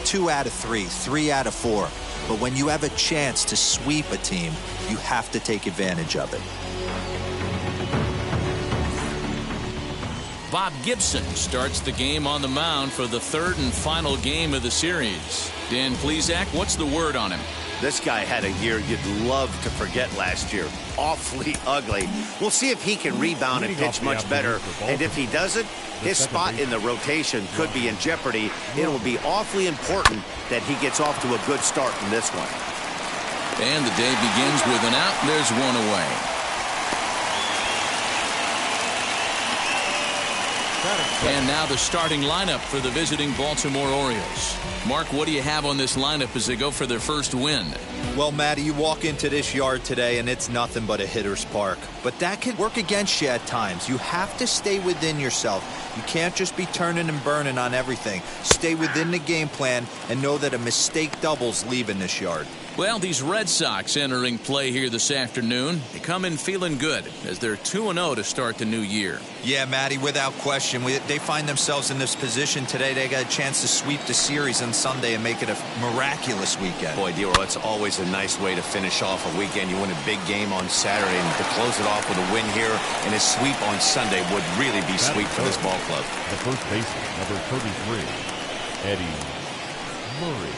2 out of 3, 3 out of 4. But when you have a chance to sweep a team, you have to take advantage of it. Bob Gibson starts the game on the mound for the third and final game of the series. Dan Plesac, what's the word on him? This guy had a year you'd love to forget last year. Awfully ugly. We'll see if he can rebound and pitch much better. And if he doesn't, his spot in the rotation could be in jeopardy. It will be awfully important that he gets off to a good start in this one. And the day begins with an out. There's one away. And now the starting lineup for the visiting Baltimore Orioles. Mark, what do you have on this lineup as they go for their first win? Well, Matty, you walk into this yard today and it's nothing but a hitter's park. But that can work against you at times. You have to stay within yourself. You can't just be turning and burning on everything. Stay within the game plan and know that a mistake doubles leaving this yard. Well, these Red Sox entering play here this afternoon. They come in feeling good as they're 2-0 to start the new year. Yeah, Matty, without question. They find themselves in this position today. They got a chance to sweep the series on Sunday and make it a miraculous weekend. Boy, Dero, it's always a nice way to finish off a weekend. You win a big game on Saturday, and to close it off with a win here and a sweep on Sunday would really be sweet for this ball club. The first baseman, number 33, Eddie Murray.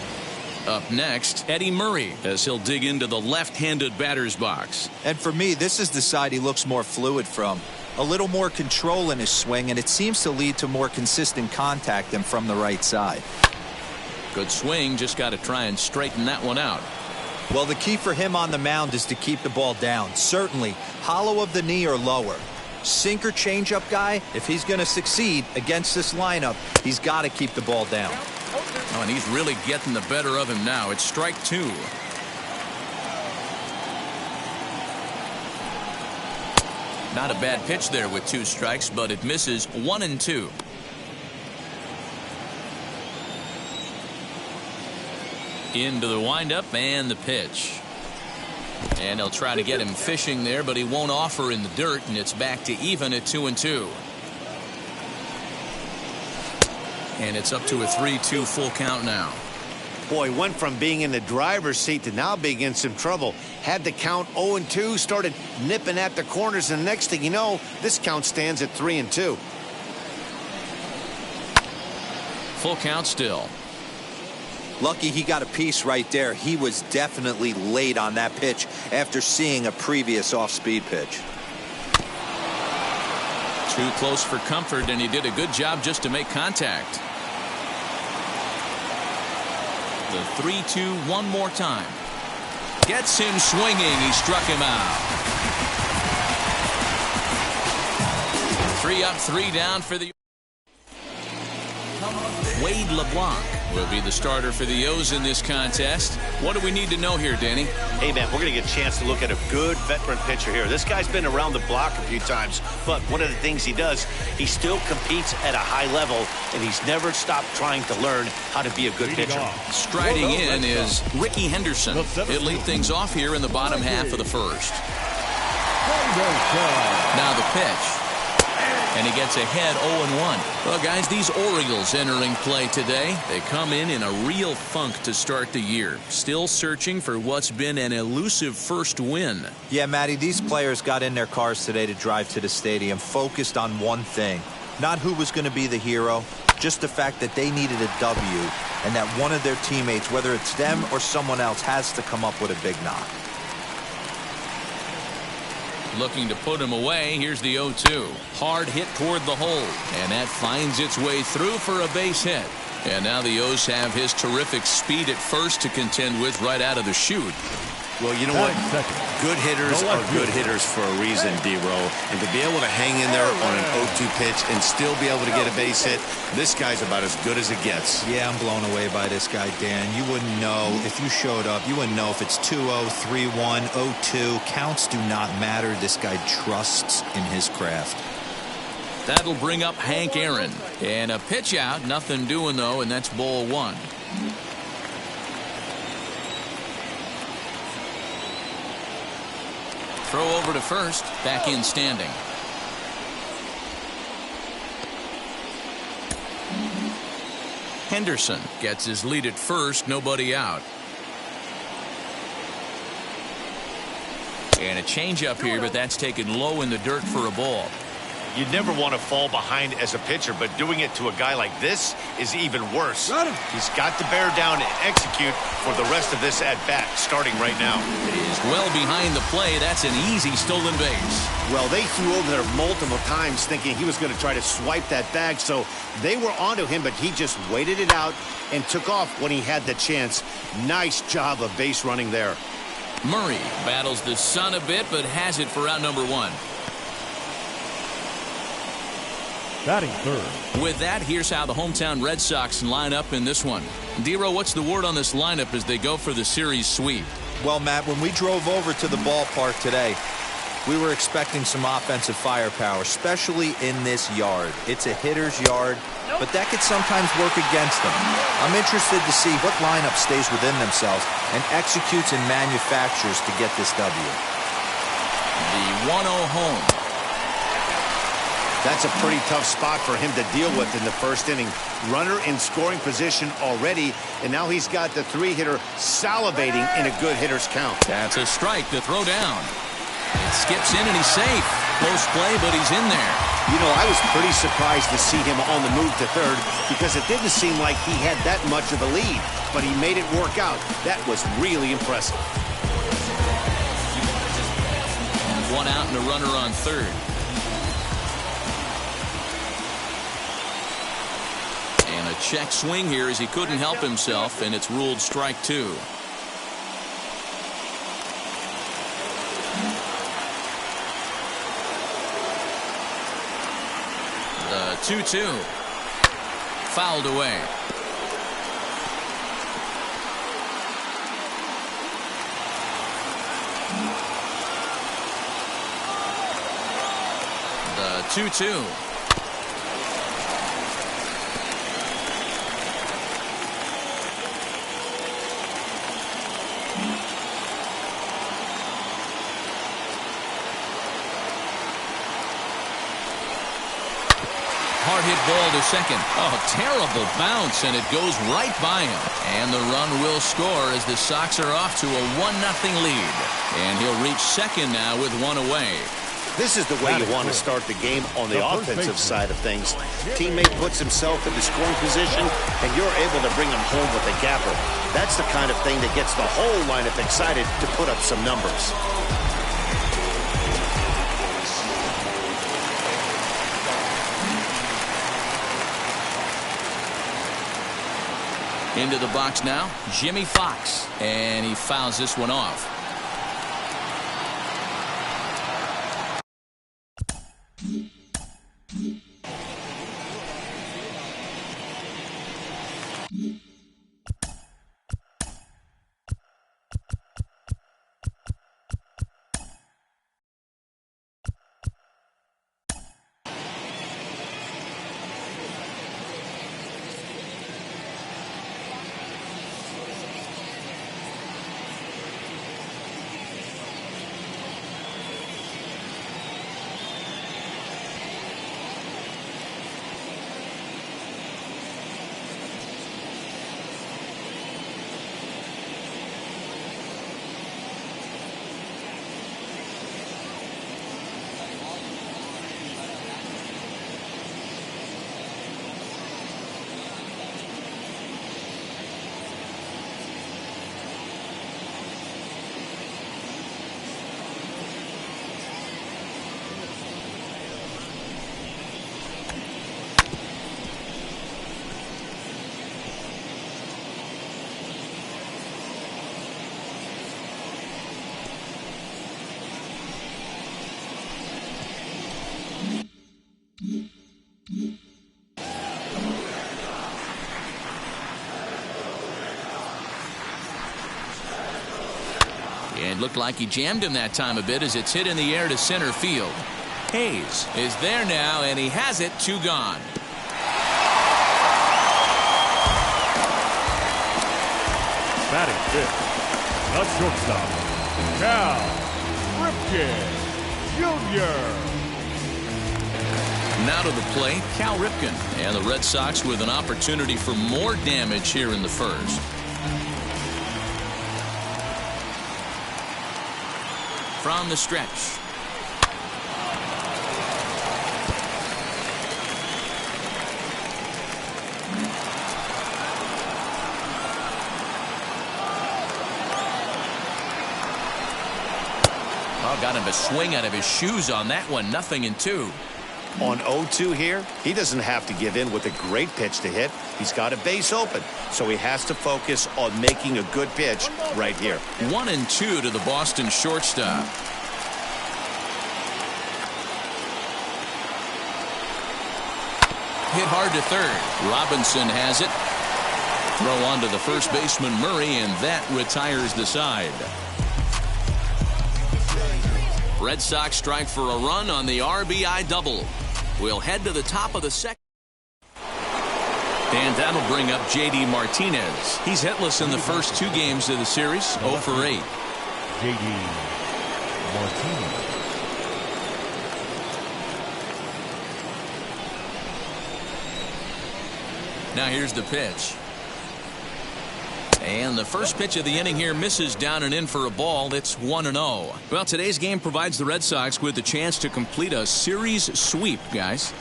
Up next, Eddie Murray, as he'll dig into the left-handed batter's box. And for me, this is the side he looks more fluid from. A little more control in his swing, and it seems to lead to more consistent contact than from the right side. Good swing, just got to try and straighten that one out. Well, the key for him on the mound is to keep the ball down. Certainly, hollow of the knee or lower. Sinker changeup guy, if he's going to succeed against this lineup, he's got to keep the ball down. Oh, and he's really getting the better of him now. It's strike 2. Not a bad pitch there with 2 strikes, but it misses 1 and 2. Into the windup and the pitch. And they'll try to get him fishing there, but he won't offer in the dirt, and it's back to even at 2 and 2. And it's up to a 3-2 full count now. Boy, went from being in the driver's seat to now being in some trouble. Had the count 0-2, started nipping at the corners, and the next thing you know, this count stands at 3-2. Full count still. Lucky he got a piece right there. He was definitely late on that pitch after seeing a previous off-speed pitch. Too close for comfort, and he did a good job just to make contact. The 3-2 one more time. Gets him swinging. He struck him out. 3 up, 3 down for the Wade LeBlanc will be the starter for the O's in this contest. What do we need to know here, Danny? Hey, man, we're going to get a chance to look at a good veteran pitcher here. This guy's been around the block a few times, but one of the things he does, he still competes at a high level, and he's never stopped trying to learn how to be a good pitcher. Striding in is Ricky Henderson. He'll lead things off here in the bottom half of the first. Now the pitch. And he gets ahead 0-1. Well, guys, these Orioles entering play today, they come in a real funk to start the year. Still searching for what's been an elusive first win. Yeah, Matty, these players got in their cars today to drive to the stadium, focused on one thing. Not who was going to be the hero, just the fact that they needed a W, and that one of their teammates, whether it's them or someone else, has to come up with a big knock. Looking to put him away. Here's the 0-2. Hard hit toward the hole, and that finds its way through for a base hit. And now the O's have his terrific speed at first to contend with right out of the chute. Well, you know what? Good hitters are good hitters for a reason, D-Row. And to be able to hang in there on an 0-2 pitch and still be able to get a base hit, this guy's about as good as it gets. Yeah, I'm blown away by this guy, Dan. You wouldn't know if you showed up. You wouldn't know if it's 2-0, 3-1, 0-2. Counts do not matter. This guy trusts in his craft. That'll bring up Hank Aaron. And a pitch out. Nothing doing, though, and that's ball 1. Throw over to first. Back in standing. Henderson gets his lead at first, nobody out. And a changeup here, but that's taken low in the dirt for a ball. You never want to fall behind as a pitcher, but doing it to a guy like this is even worse. He's got to bear down and execute for the rest of this at-bat, starting right now. It is well behind the play. That's an easy stolen base. Well, they threw over there multiple times thinking he was going to try to swipe that bag, so they were onto him, but he just waited it out and took off when he had the chance. Nice job of base running there. Murray battles the sun a bit, but has it for out number one. Batting third. With that, here's how the hometown Red Sox line up in this one. Dero, what's the word on this lineup as they go for the series sweep? Well, Matt, when we drove over to the ballpark today, we were expecting some offensive firepower, especially in this yard. It's a hitter's yard, but that could sometimes work against them. I'm interested to see what lineup stays within themselves and executes and manufactures to get this W. The 1-0 home. That's a pretty tough spot for him to deal with in the first inning. Runner in scoring position already, and now he's got the three-hitter salivating in a good hitter's count. That's a strike to throw down. It skips in and he's safe. Close play, but he's in there. You know, I was pretty surprised to see him on the move to third because it didn't seem like he had that much of a lead, but he made it work out. That was really impressive. One out and a runner on third. And a check swing here as he couldn't help himself, and it's ruled strike two. The 2-2. Fouled away. The 2-2. Hard hit ball to second. Oh, terrible bounce, and it goes right by him. And the run will score as the Sox are off to a 1-0 lead. And he'll reach second now with one away. This is the way you want to start the game on the offensive side of things. Teammate puts himself in the scoring position, and you're able to bring him home with a gapper. That's the kind of thing that gets the whole lineup excited to put up some numbers. Into the box now, Jimmy Fox, and he fouls this one off. It looked like he jammed him that time a bit as it's hit in the air to center field. Hayes is there now, and he has it. 2 gone. Batting fifth, the shortstop, Cal Ripken Jr. Now to the plate, Cal Ripken. And the Red Sox with an opportunity for more damage here in the first. From the stretch. Oh, got him to swing out of his shoes on that one. 0-2. On 0-2 here, he doesn't have to give in with a great pitch to hit. He's got a base open, so he has to focus on making a good pitch right here. 1-2 to the Boston shortstop. Hit hard to third. Robinson has it. Throw on to the first baseman Murray, and that retires the side. Red Sox strike for a run on the RBI double. We'll head to the top of the second. And that'll bring up J.D. Martinez. He's hitless in the first 2 games of the series, 0 for 8. J.D. Martinez. Now here's the pitch. And the first pitch of the inning here misses down and in for a ball. It's 1-0. Well, today's game provides the Red Sox with the chance to complete a series sweep, guys.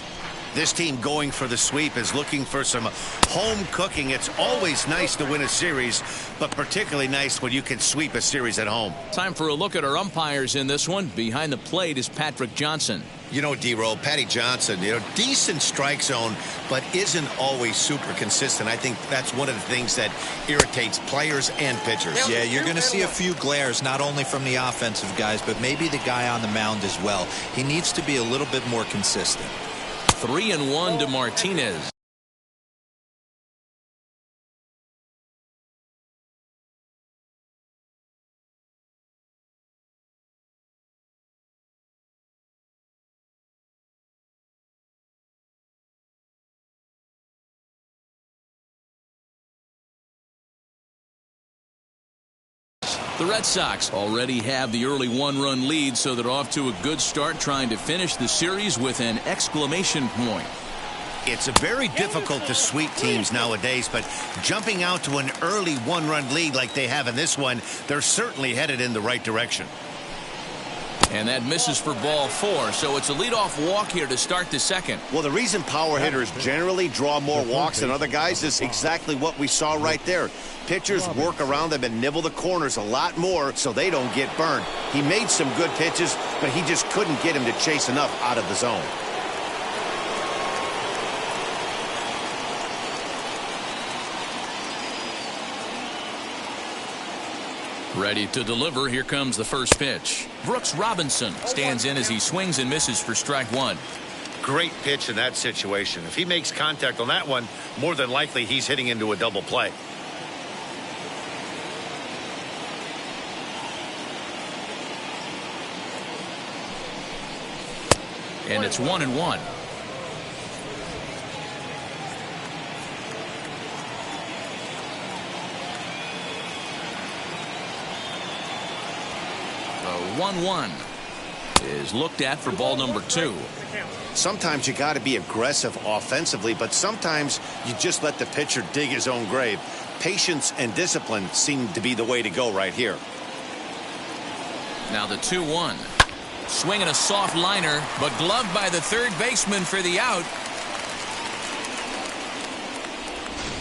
This team going for the sweep is looking for some home cooking. It's always nice to win a series, but particularly nice when you can sweep a series at home. Time for a look at our umpires in this one. Behind the plate is Patrick Johnson. You know, D-Roll, Patty Johnson, decent strike zone, but isn't always super consistent. I think that's one of the things that irritates players and pitchers. Yeah, you're going to see a few glares, not only from the offensive guys, but maybe the guy on the mound as well. He needs to be a little bit more consistent. 3-1 to Martinez. The Red Sox already have the early 1-run lead, so they're off to a good start trying to finish the series with an exclamation point. It's very difficult to sweep teams nowadays, but jumping out to an early 1-run lead like they have in this one, they're certainly headed in the right direction. And that misses for ball 4, so it's a leadoff walk here to start the second. Well, the reason power hitters generally draw more walks than other guys is exactly what we saw right there. Pitchers work around them and nibble the corners a lot more so they don't get burned. He made some good pitches, but he just couldn't get him to chase enough out of the zone. Ready to deliver. Here comes the first pitch. Brooks Robinson stands in as he swings and misses for strike 1. Great pitch in that situation. If he makes contact on that one, more than likely he's hitting into a double play. And it's 1-1. The 1-1 is looked at for ball number 2. Sometimes you got to be aggressive offensively, but sometimes you just let the pitcher dig his own grave. Patience and discipline seem to be the way to go right here. Now the 2-1. Swinging a soft liner, but gloved by the third baseman for the out.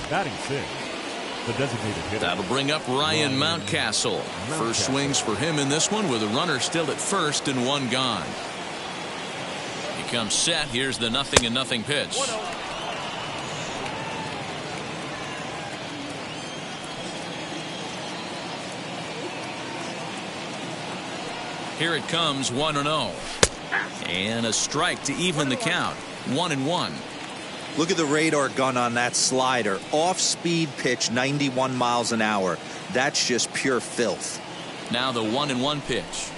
Batting 6. The designated hitter. That'll bring up Ryan Mountcastle. First swings for him in this one with a runner still at first and 1 gone. He comes set. Here's the 0-0 pitch. Here it comes, 1-0. And a strike to even the count. 1-1. Look at the radar gun on that slider. Off-speed pitch, 91 miles an hour. That's just pure filth. Now the 1-1 pitch.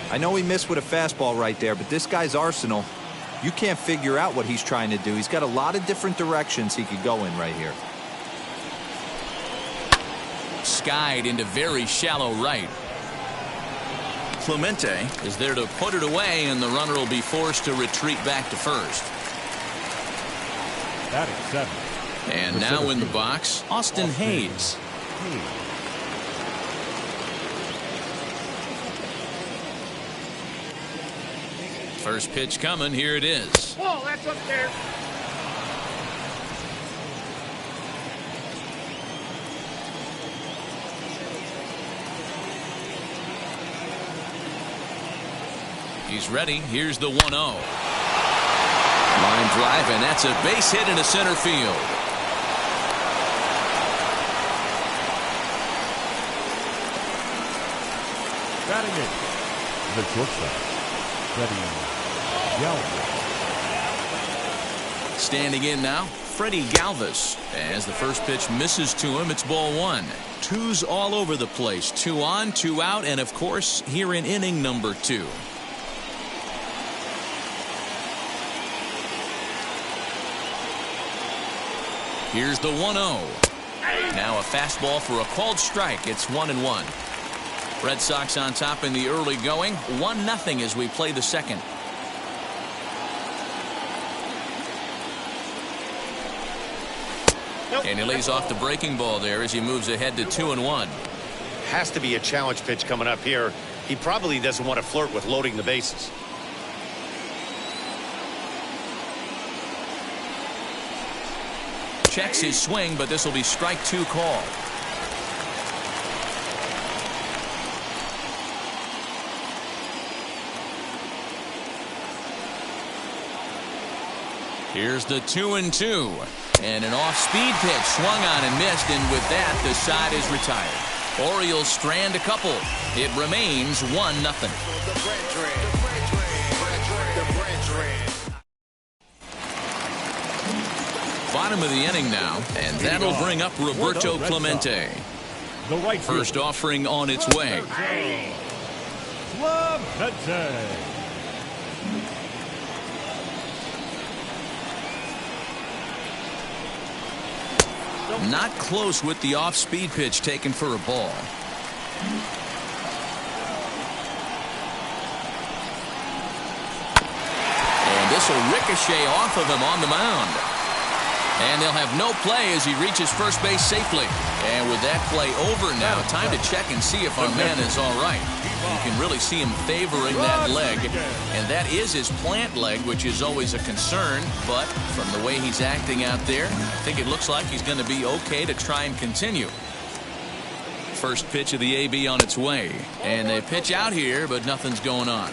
I know he missed with a fastball right there, but this guy's arsenal, You can't figure out what he's trying to do. He's got a lot of different directions he could go in right here. Skied into very shallow right. Clemente is there to put it away, and the runner will be forced to retreat back to first. Batting 7. And now in the box, Austin Hayes. First pitch coming. Here it is. Whoa, that's upstairs. He's ready. Here's the 1-0. Line drive, and that's a base hit into center field. Batting it. The shortstop, Freddie Galvis. Standing in now, Freddie Galvis. As the first pitch misses to him, it's ball 1. Twos all over the place. 2 on, 2 out, and of course, here in inning number 2. Here's the 1-0. Now a fastball for a called strike. It's 1-1. Red Sox on top in the early going. 1-0 as we play the second. And he lays off the breaking ball there as he moves ahead to 2-1. Has to be a challenge pitch coming up here. He probably doesn't want to flirt with loading the bases. Checks his swing, but this will be strike 2 call. Here's the 2-2. And an off-speed pitch swung on and missed, and with that, the side is retired. Orioles strand a couple. It remains 1-0. Bottom of the inning now, and that'll bring up Roberto Clemente. The right First offering on its way. Clemente. Not close with the off-speed pitch taken for a ball. And this will ricochet off of him on the mound. And they'll have no play as he reaches first base safely. And with that play over now, time to check and see if our man is all right. You can really see him favoring that leg. And that is his plant leg, which is always a concern. But from the way he's acting out there, I think it looks like he's going to be okay to try and continue. First pitch of the AB on its way. And they pitch out here, but nothing's going on.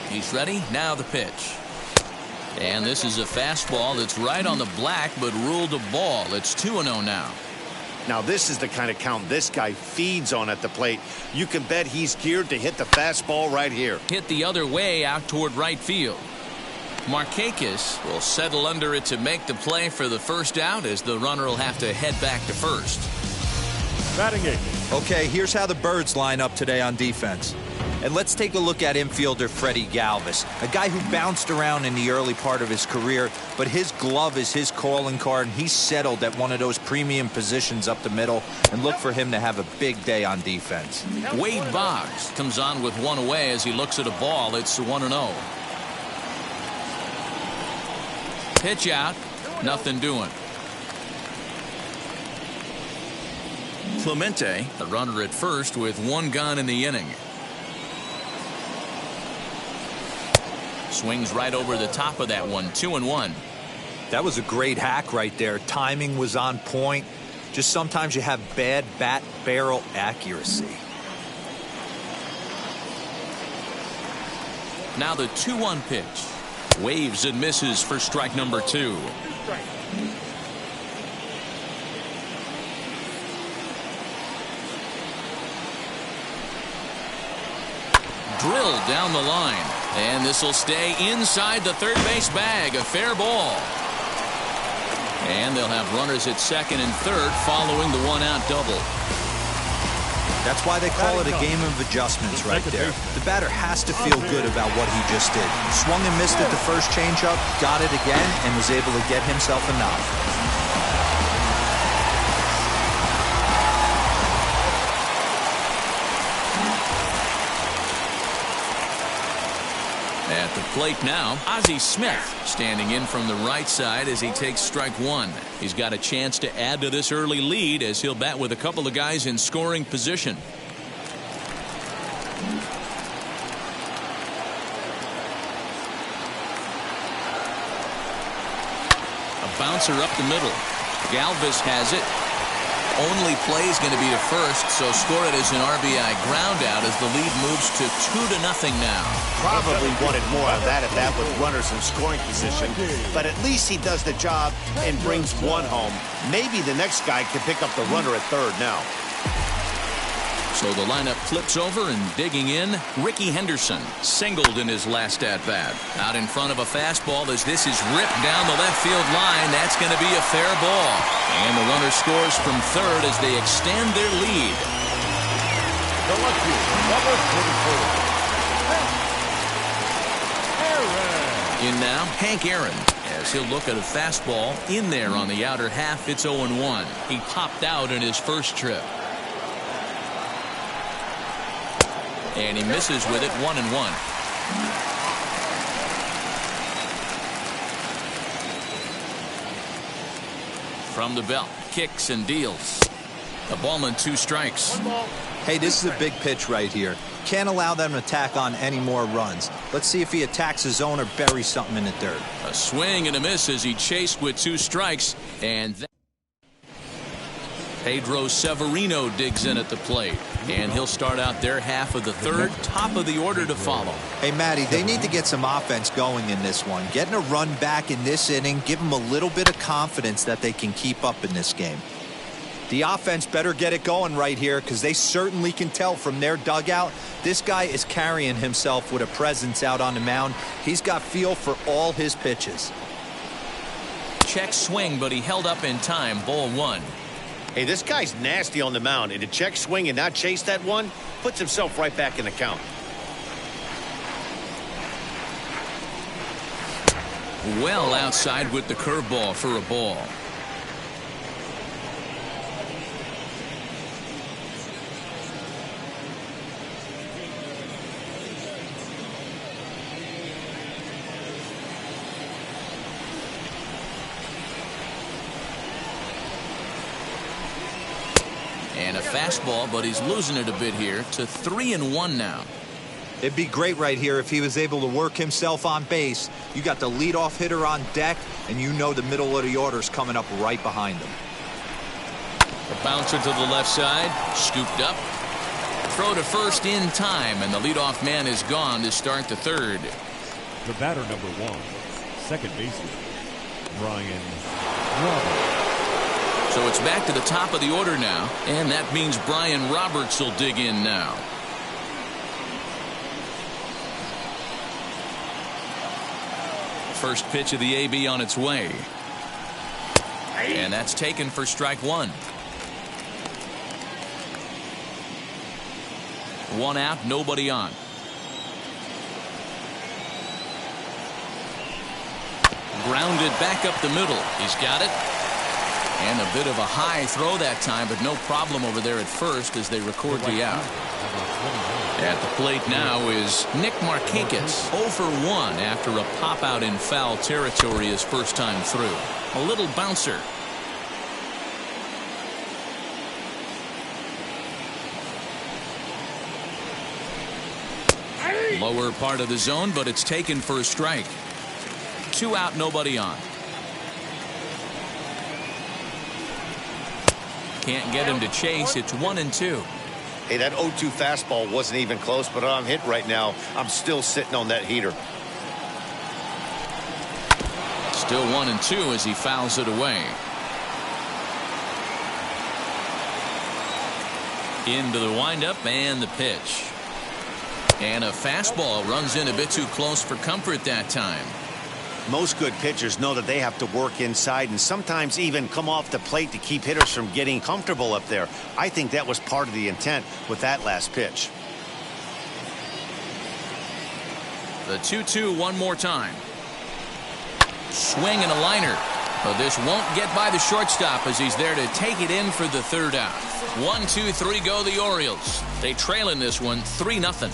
He's ready. Now the pitch. And this is a fastball that's right on the black, but ruled a ball. It's 2-0 now. Now this is the kind of count this guy feeds on at the plate. You can bet he's geared to hit the fastball right here. Hit the other way out toward right field. Markakis will settle under it to make the play for the first out, as the runner will have to head back to first. Batting 8. Okay, here's how the Birds line up today on defense. And let's take a look at infielder Freddie Galvis, a guy who bounced around in the early part of his career, but his glove is his calling card, and he's settled at one of those premium positions up the middle, and look for him to have a big day on defense. Wade Boggs comes on with one away as he looks at a ball. It's 1-0. Pitch out, nothing doing. Clemente, the runner at first with one gone in the inning. Swings right over the top of that one. 2-1. That was a great hack right there. Timing was on point. Just sometimes you have bad bat barrel accuracy. Now the 2-1 pitch. Waves and misses for strike number 2. Drilled down the line. And this will stay inside the third base bag. A fair ball. And they'll have runners at second and third following the one-out double. That's why they call it a game of adjustments right there. The batter has to feel good about what he just did. Swung and missed at the first changeup, got it again, and was able to get himself a knock. At the plate now, Ozzie Smith standing in from the right side as he takes strike one. He's got a chance to add to this early lead as he'll bat with a couple of guys in scoring position. A bouncer up the middle. Galvis has it. Only play is going to be to first, so score it as an RBI ground out as the lead moves to 2-0 now. Probably wanted more of that at that with runners in scoring position, but at least he does the job and brings one home. Maybe the next guy can pick up the runner at third now. So the lineup flips over, and digging in, Ricky Henderson, singled in his last at-bat. Out in front of a fastball as this is ripped down the left field line. That's going to be a fair ball. And the runner scores from third as they extend their lead. The lucky number 44. In now, Hank Aaron, as he'll look at a fastball in there on the outer half. It's 0-1. He popped out in his first trip. And he misses with it, 1-1. From the belt, kicks and deals. A ball and 2 strikes. Hey, this is a big pitch right here. Can't allow them to tack on any more runs. Let's see if he attacks his zone or buries something in the dirt. A swing and a miss as he chased with 2 strikes. And Pedro Severino digs in at the plate. And he'll start out their half of the third, top of the order to follow. Hey, Matty, they need to get some offense going in this one. Getting a run back in this inning, give them a little bit of confidence that they can keep up in this game. The offense better get it going right here because they certainly can tell from their dugout this guy is carrying himself with a presence out on the mound. He's got feel for all his pitches. Check swing, but he held up in time. Ball 1. Hey, this guy's nasty on the mound, and to check swing and not chase that one puts himself right back in the count. Well outside with the curveball for a ball. And a fastball, but he's losing it a bit here to 3-1 now. It'd be great right here if he was able to work himself on base. You got the leadoff hitter on deck, and you know the middle of the order's coming up right behind him. A bouncer to the left side, scooped up. Throw to first in time, and the leadoff man is gone to start the third. The batter number 1, second baseman, Brian Roberts. So it's back to the top of the order now, and that means Brian Roberts will dig in now. First pitch of the AB on its way. And that's taken for strike 1. 1 out, nobody on. Grounded back up the middle. He's got it. And a bit of a high throw that time, but no problem over there at first as they record the out. At the plate now is Nick Markakis, 0 for 1 after a pop out in foul territory his first time through. A little bouncer. Lower part of the zone, but it's taken for a strike. 2 out, nobody on. Can't get him to chase. It's 1-2. Hey, that 0-2 fastball wasn't even close, but I'm hit right now. I'm still sitting on that heater. Still 1-2 as he fouls it away. Into the windup and the pitch. And a fastball runs in a bit too close for comfort that time. Most good pitchers know that they have to work inside and sometimes even come off the plate to keep hitters from getting comfortable up there. I think that was part of the intent with that last pitch. The 2-2 one more time. Swing and a liner. But this won't get by the shortstop as he's there to take it in for the third out. 1, 2, 3 go the Orioles. They trail in this one 3-0.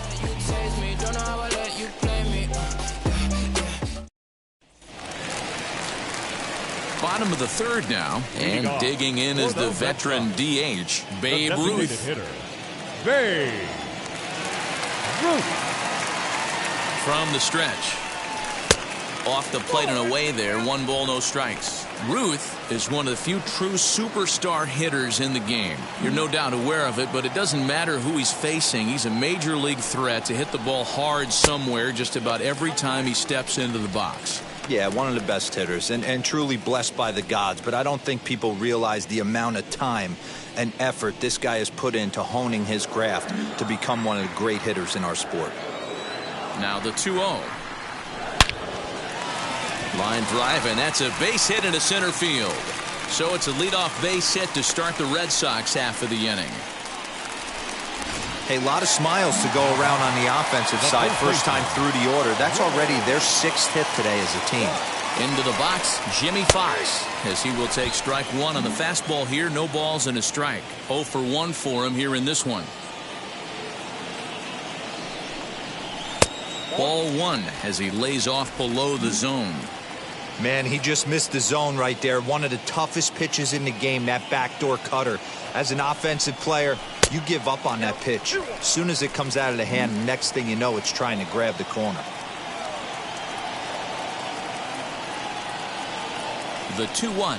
Bottom of the third now, and digging in is the veteran DH, Babe Ruth. Hitter, Babe Ruth. From the stretch. Off the plate and away there, 1 ball, no strikes. Ruth is one of the few true superstar hitters in the game. You're no doubt aware of it, but it doesn't matter who he's facing. He's a major league threat to hit the ball hard somewhere just about every time he steps into the box. Yeah, one of the best hitters and truly blessed by the gods, but I don't think people realize the amount of time and effort this guy has put into honing his craft to become one of the great hitters in our sport. Now the 2-0. Line drive, and that's a base hit into center field. So it's a leadoff base hit to start the Red Sox half of the inning. Hey, a lot of smiles to go around on the offensive side. First time through the order. That's already their 6th hit today as a team. Into the box, Jimmy Fox, as he will take strike 1 on the fastball here. No balls and a strike. 0 for 1 for him here in this one. Ball 1 as he lays off below the zone. Man, he just missed the zone right there. One of the toughest pitches in the game, that backdoor cutter. As an offensive player, you give up on that pitch. As soon as it comes out of the hand, next thing you know, it's trying to grab the corner. The 2-1.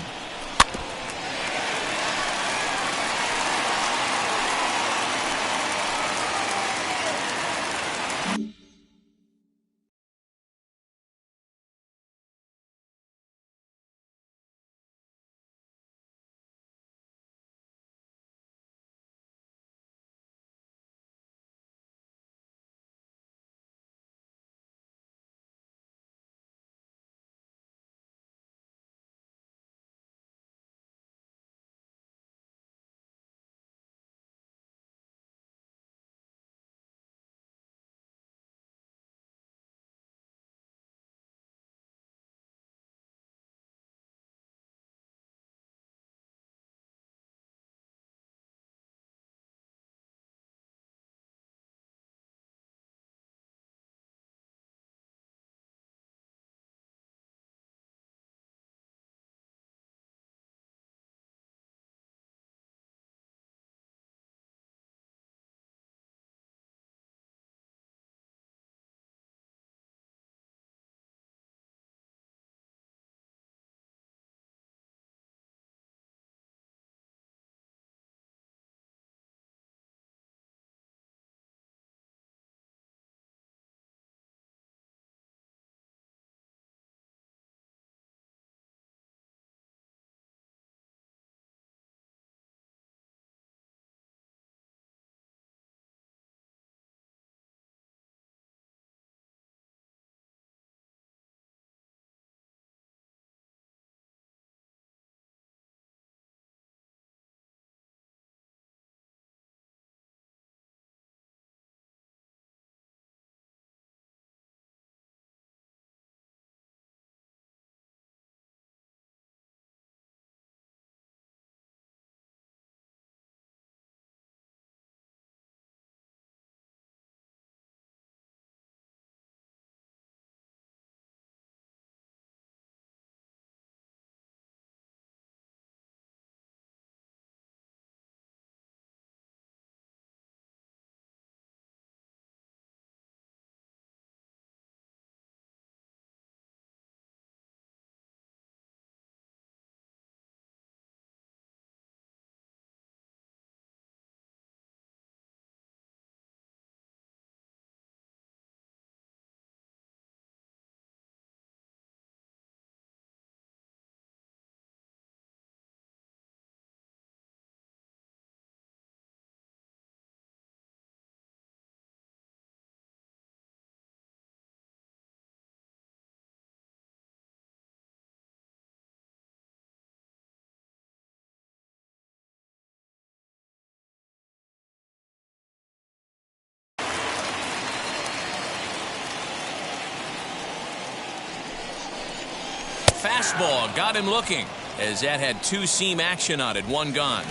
fastball got him looking, as that had two-seam action on it, one gone.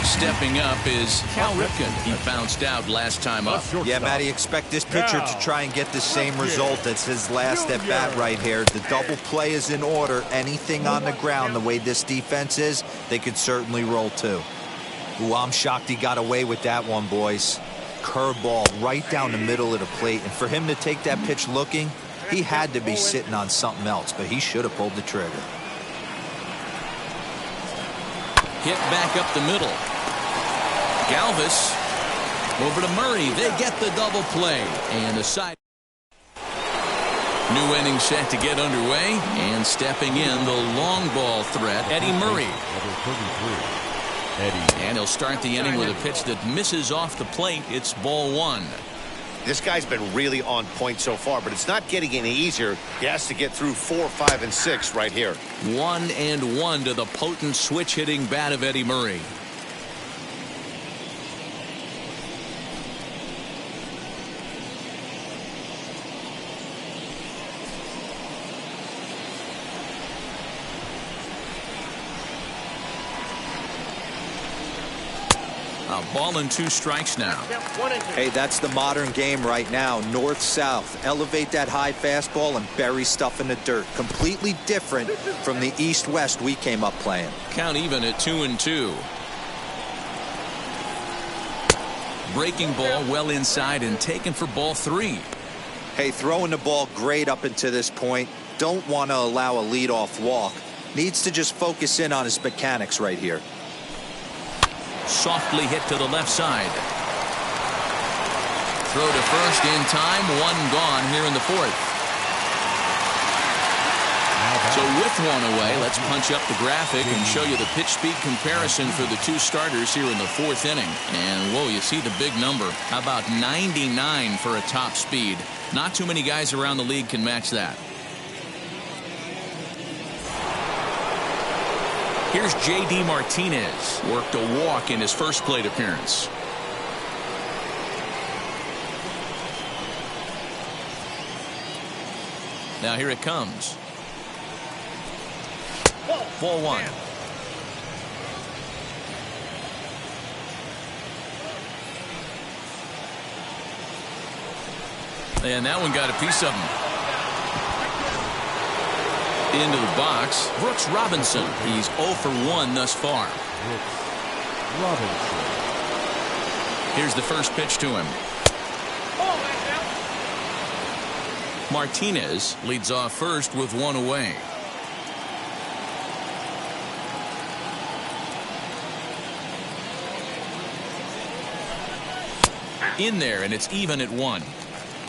Stepping up is Cal Ripken. He bounced out last time up. Yeah, Matty, expect this pitcher to try and get the same result as his last at-bat right here. The double play is in order. Anything on the ground, the way this defense is, they could certainly roll too. Ooh, I'm shocked he got away with that one, boys. Curveball right down the middle of the plate. And for him to take that pitch looking, he had to be sitting on something else, but he should have pulled the trigger. Hit back up the middle. Galvis over to Murray. They get the double play. And the side. New inning set to get underway. And stepping in, the long ball threat, Eddie Murray. Number 33, Eddie. And he'll start the inning with a pitch that misses off the plate. It's ball one. This guy's been really on point so far, but it's not getting any easier. He has to get through 4, 5, and 6 right here. 1-1 to the potent switch-hitting bat of Eddie Murray. A ball and 2 strikes now. Hey, that's the modern game right now. North-south. Elevate that high fastball and bury stuff in the dirt. Completely different from the east-west we came up playing. Count even at 2-2. Breaking ball well inside and taken for ball 3. Hey, throwing the ball great up until this point. Don't want to allow a leadoff walk. Needs to just focus in on his mechanics right here. Softly hit to the left side. Throw to first in time. 1 gone here in the 4th. So with 1 away, let's punch up the graphic and show you the pitch speed comparison for the 2 starters here in the 4th inning. And whoa, you see the big number. How about 99 for a top speed? Not too many guys around the league can match that. Here's J.D. Martinez. Worked a walk in his first plate appearance. Now here it comes. Ball 1. And that one got a piece of him. Into the box, Brooks Robinson. He's 0 for 1 thus far. Brooks Robinson. Here's the first pitch to him. Martinez leads off first with 1 away. In there, and it's even at 1.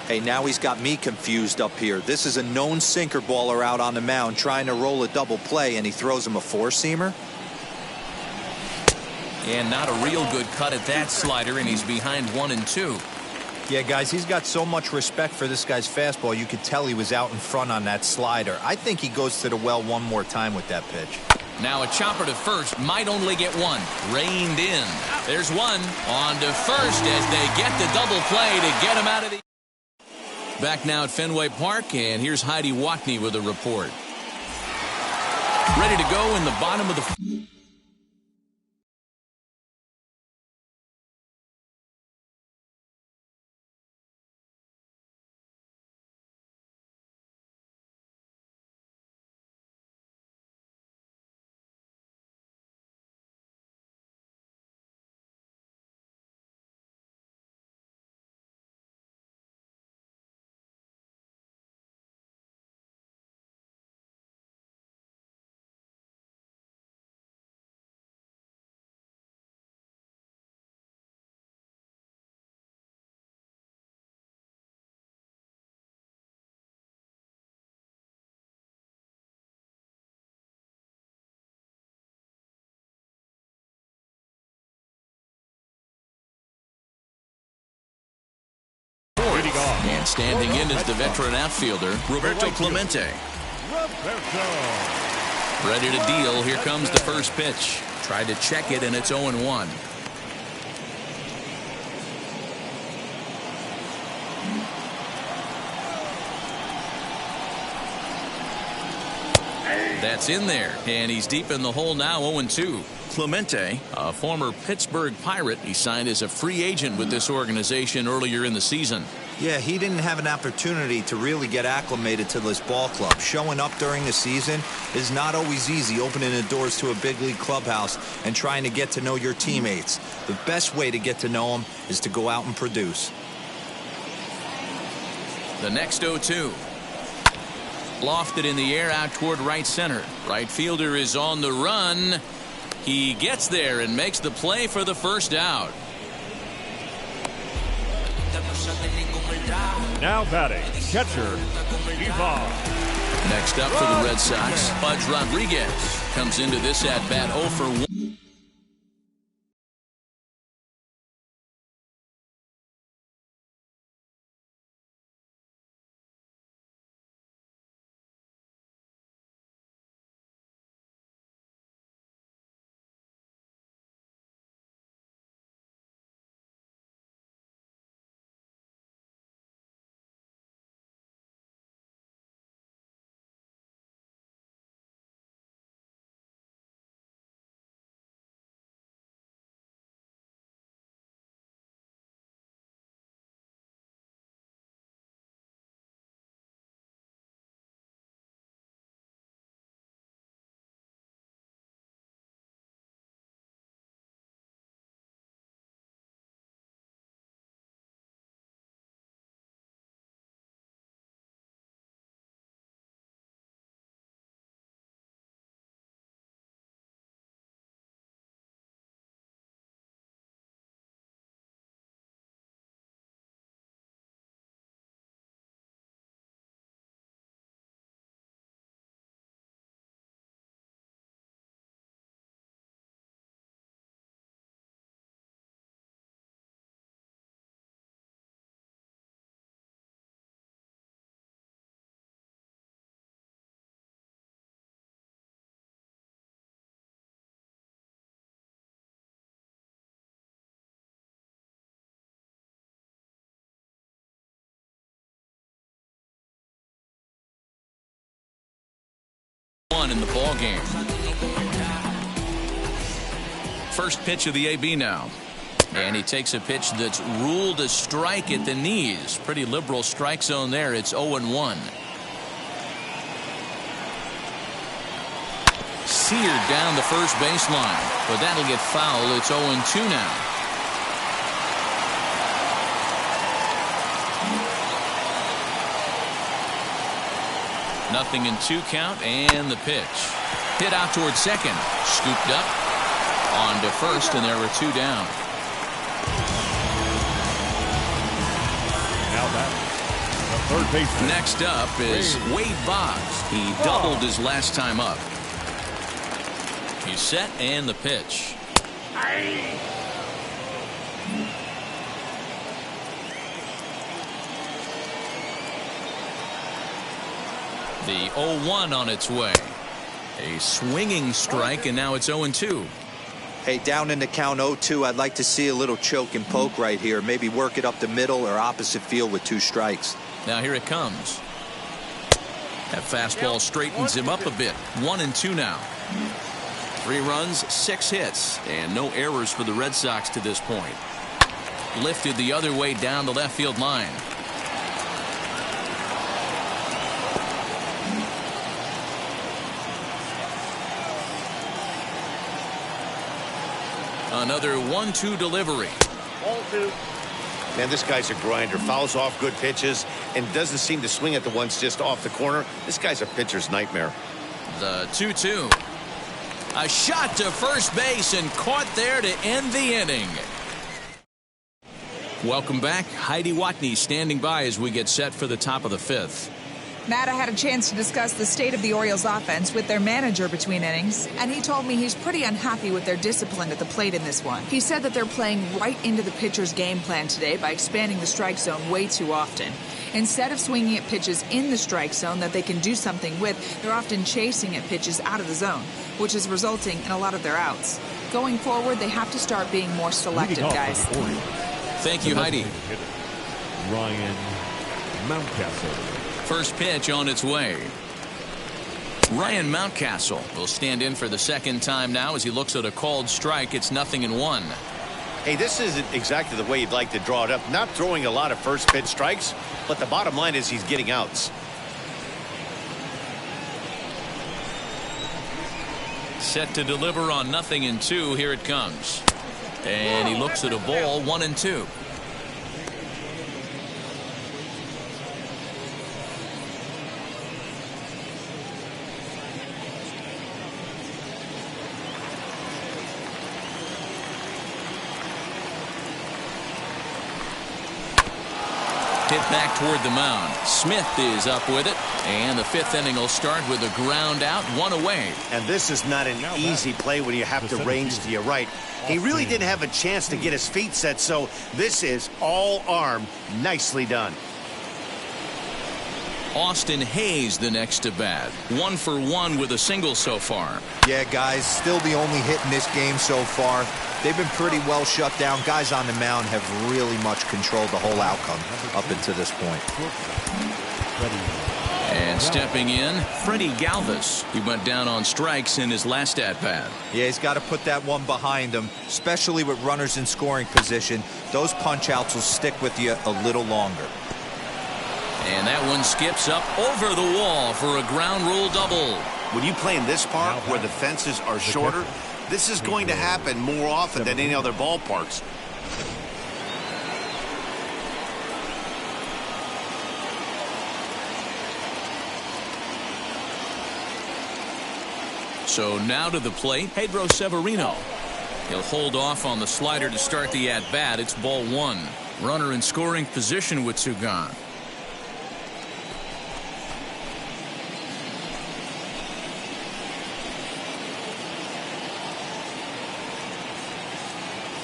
Hey, now he's got me confused up here. This is a known sinker baller out on the mound trying to roll a double play, and he throws him a 4-seamer. And not a real good cut at that slider, and he's behind 1-2. Yeah, guys, he's got so much respect for this guy's fastball. You could tell he was out in front on that slider. I think he goes to the well one more time with that pitch. Now a chopper to first, might only get 1. Reined in. There's 1 on to first as they get the double play to get him out of the... Back now at Fenway Park, and here's Heidi Watney with a report. Ready to go in the bottom of the... And standing in is the veteran outfielder, Roberto Clemente. Ready to deal. Here comes the first pitch. Tried to check it, and it's 0-1. That's in there, and he's deep in the hole now, 0-2. Clemente, a former Pittsburgh Pirate, he signed as a free agent with this organization earlier in the season. Yeah, he didn't have an opportunity to really get acclimated to this ball club. Showing up during the season is not always easy, opening the doors to a big league clubhouse and trying to get to know your teammates. The best way to get to know them is to go out and produce. The next 0-2. Lofted in the air out toward right center. Right fielder is on the run. He gets there and makes the play for the first out. Now batting, catcher, Ivan. Next up for the Red Sox, Pudge Rodriguez comes into this at-bat 0 for 1. In the ball game. First pitch of the AB now, and he takes a pitch that's ruled a strike at the knees. Pretty liberal strike zone there. It's 0-1. Seared down the first baseline, but that'll get foul. It's 0-2 now. Nothing in 2 count, and the pitch. Hit out towards second. Scooped up. On to first, and there were 2 down. Now that the third baseman. Next up is Wade Boggs. He doubled his last time up. He's set, and the pitch. The 0-1 on its way. A swinging strike, and now it's 0-2. Hey, down in the count 0-2, I'd like to see a little choke and poke right here. Maybe work it up the middle or opposite field with 2 strikes. Now here it comes. That fastball straightens him up a bit. 1-2 now. 3 runs, 6 hits, and no errors for the Red Sox to this point. Lifted the other way down the left field line. Another 1-2 delivery. Man, this guy's a grinder. Fouls off good pitches and doesn't seem to swing at the ones just off the corner. This guy's a pitcher's nightmare. The 2-2. A shot to first base and caught there to end the inning. Welcome back. Heidi Watney standing by as we get set for the top of the 5th. Matt, I had a chance to discuss the state of the Orioles offense with their manager between innings, and he told me he's pretty unhappy with their discipline at the plate in this one. He said that they're playing right into the pitcher's game plan today by expanding the strike zone way too often. Instead of swinging at pitches in the strike zone that they can do something with, they're often chasing at pitches out of the zone, which is resulting in a lot of their outs. Going forward, they have to start being more selective, guys. Thank you, Heidi. Ryan Mountcastle. First pitch on its way. Ryan Mountcastle will stand in for the second time now as he looks at a called strike. It's 0-1. Hey, this isn't exactly the way you'd like to draw it up. Not throwing a lot of first pitch strikes, but the bottom line is he's getting outs. Set to deliver on 0-2. Here it comes. And he looks at a ball, 1-2. Hit back toward the mound. Smith is up with it. And the fifth inning will start with a ground out, 1 away. And this is not an easy play when you have to range to your right. He really didn't have a chance to get his feet set, so this is all arm. Nicely done. Austin Hayes the next to bat. 1 for 1 with a single so far. Yeah, guys, still the only hit in this game so far. They've been pretty well shut down. Guys on the mound have really much controlled the whole outcome up until this point. And stepping in, Freddie Galvis. He went down on strikes in his last at-bat. Yeah, he's got to put that one behind him, especially with runners in scoring position. Those punch-outs will stick with you a little longer. And that one skips up over the wall for a ground rule double. When you play in this park where the fences are shorter, this is going to happen more often than any other ballparks. So now to the plate, Pedro Severino. He'll hold off on the slider to start the at-bat. It's ball 1. Runner in scoring position with 2 gone.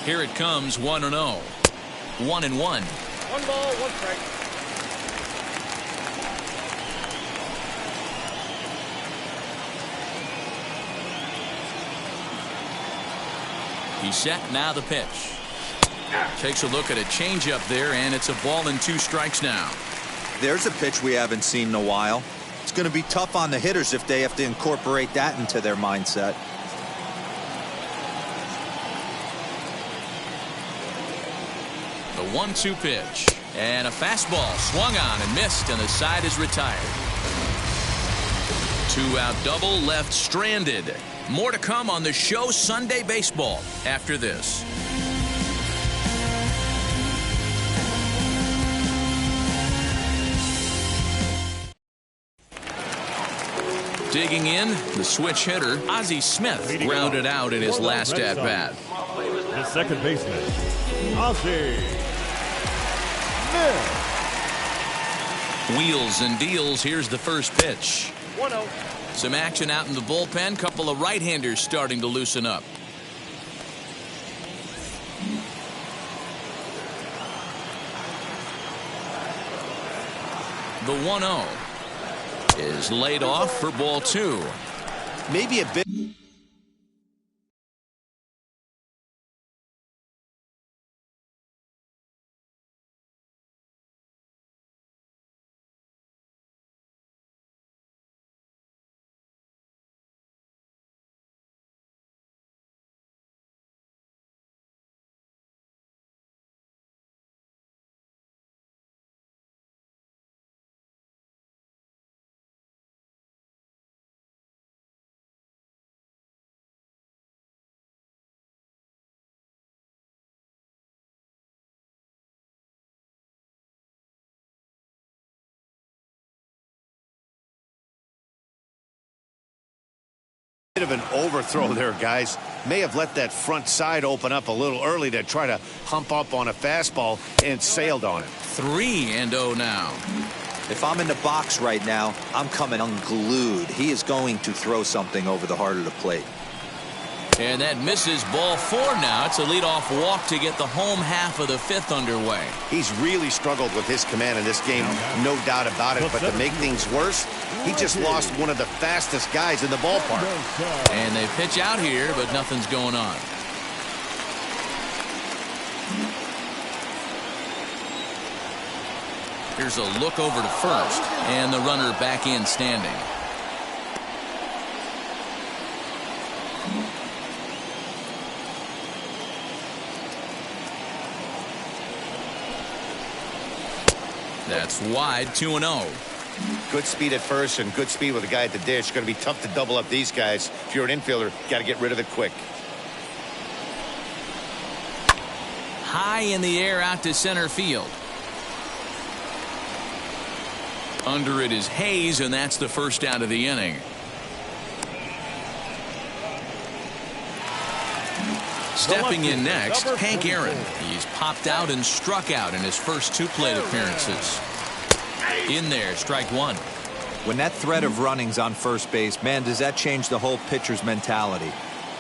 Here it comes, 1-0. 1-1. 1 ball, 1 strike. He's set, now the pitch. Takes a look at a changeup there, and it's a ball and 2 strikes now. There's a pitch we haven't seen in a while. It's going to be tough on the hitters if they have to incorporate that into their mindset. The 1-2 pitch. And a fastball swung on and missed, and the side is retired. 2-out double left stranded. More to come on the show Sunday Baseball after this. Digging in, the switch hitter, Ozzie Smith, grounded out in his last at-bat. The second baseman, Ozzie Smith. Wheels and deals. Here's the first pitch. 1-0. Some action out in the bullpen. Couple of right-handers starting to loosen up. The 1-0 is laid off for ball 2. Maybe a bit. Bit of an overthrow there, guys. May have let that front side open up a little early to try to hump up on a fastball and sailed on it. 3-0 now. If I'm in the box right now, I'm coming unglued. He is going to throw something over the heart of the plate. And that misses ball 4 now. It's a leadoff walk to get the home half of the 5th underway. He's really struggled with his command in this game, no doubt about it. But to make things worse, he just lost one of the fastest guys in the ballpark. And they pitch out here, but nothing's going on. Here's a look over to first, and the runner back in standing. That's wide, 2-0. Good speed at first and good speed with the guy at the dish. Going to be tough to double up these guys. If you're an infielder, got to get rid of it quick. High in the air out to center field. Under it is Hayes, and that's the first out of the inning. Stepping in next, Hank Aaron. He's popped out and struck out in his first 2 plate appearances. In there, strike 1. When that threat of running's on first base, man, does that change the whole pitcher's mentality.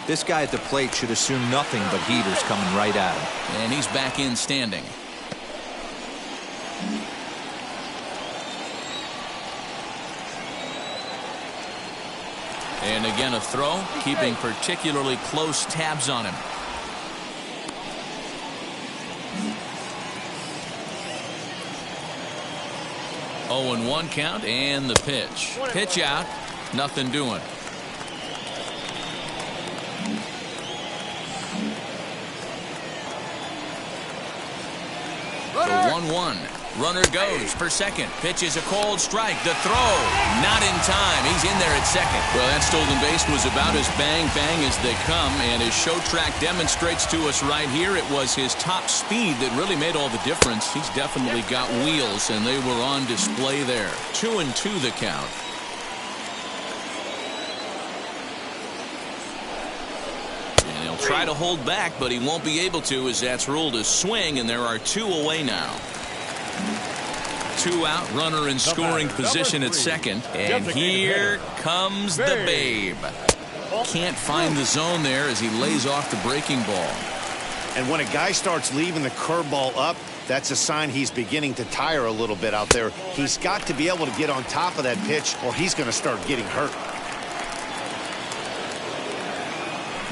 This guy at the plate should assume nothing but heaters coming right at him. And he's back in standing. And again a throw, keeping particularly close tabs on him. Oh, and 1 count, and the pitch. Pitch out, nothing doing. The 1-1. Runner goes for second. Pitch is a cold strike. The throw, not in time. He's in there at second. Well, that stolen base was about as bang-bang as they come, and his show track demonstrates to us right here it was his top speed that really made all the difference. He's definitely got wheels, and they were on display there. 2-2 the count. And he'll try to hold back, but he won't be able to as that's ruled a swing, and there are 2 away now. 2 out, runner in scoring position at second. And here comes the Babe. Can't find the zone there as he lays off the breaking ball. And when a guy starts leaving the curveball up, that's a sign he's beginning to tire a little bit out there. He's got to be able to get on top of that pitch or he's going to start getting hurt.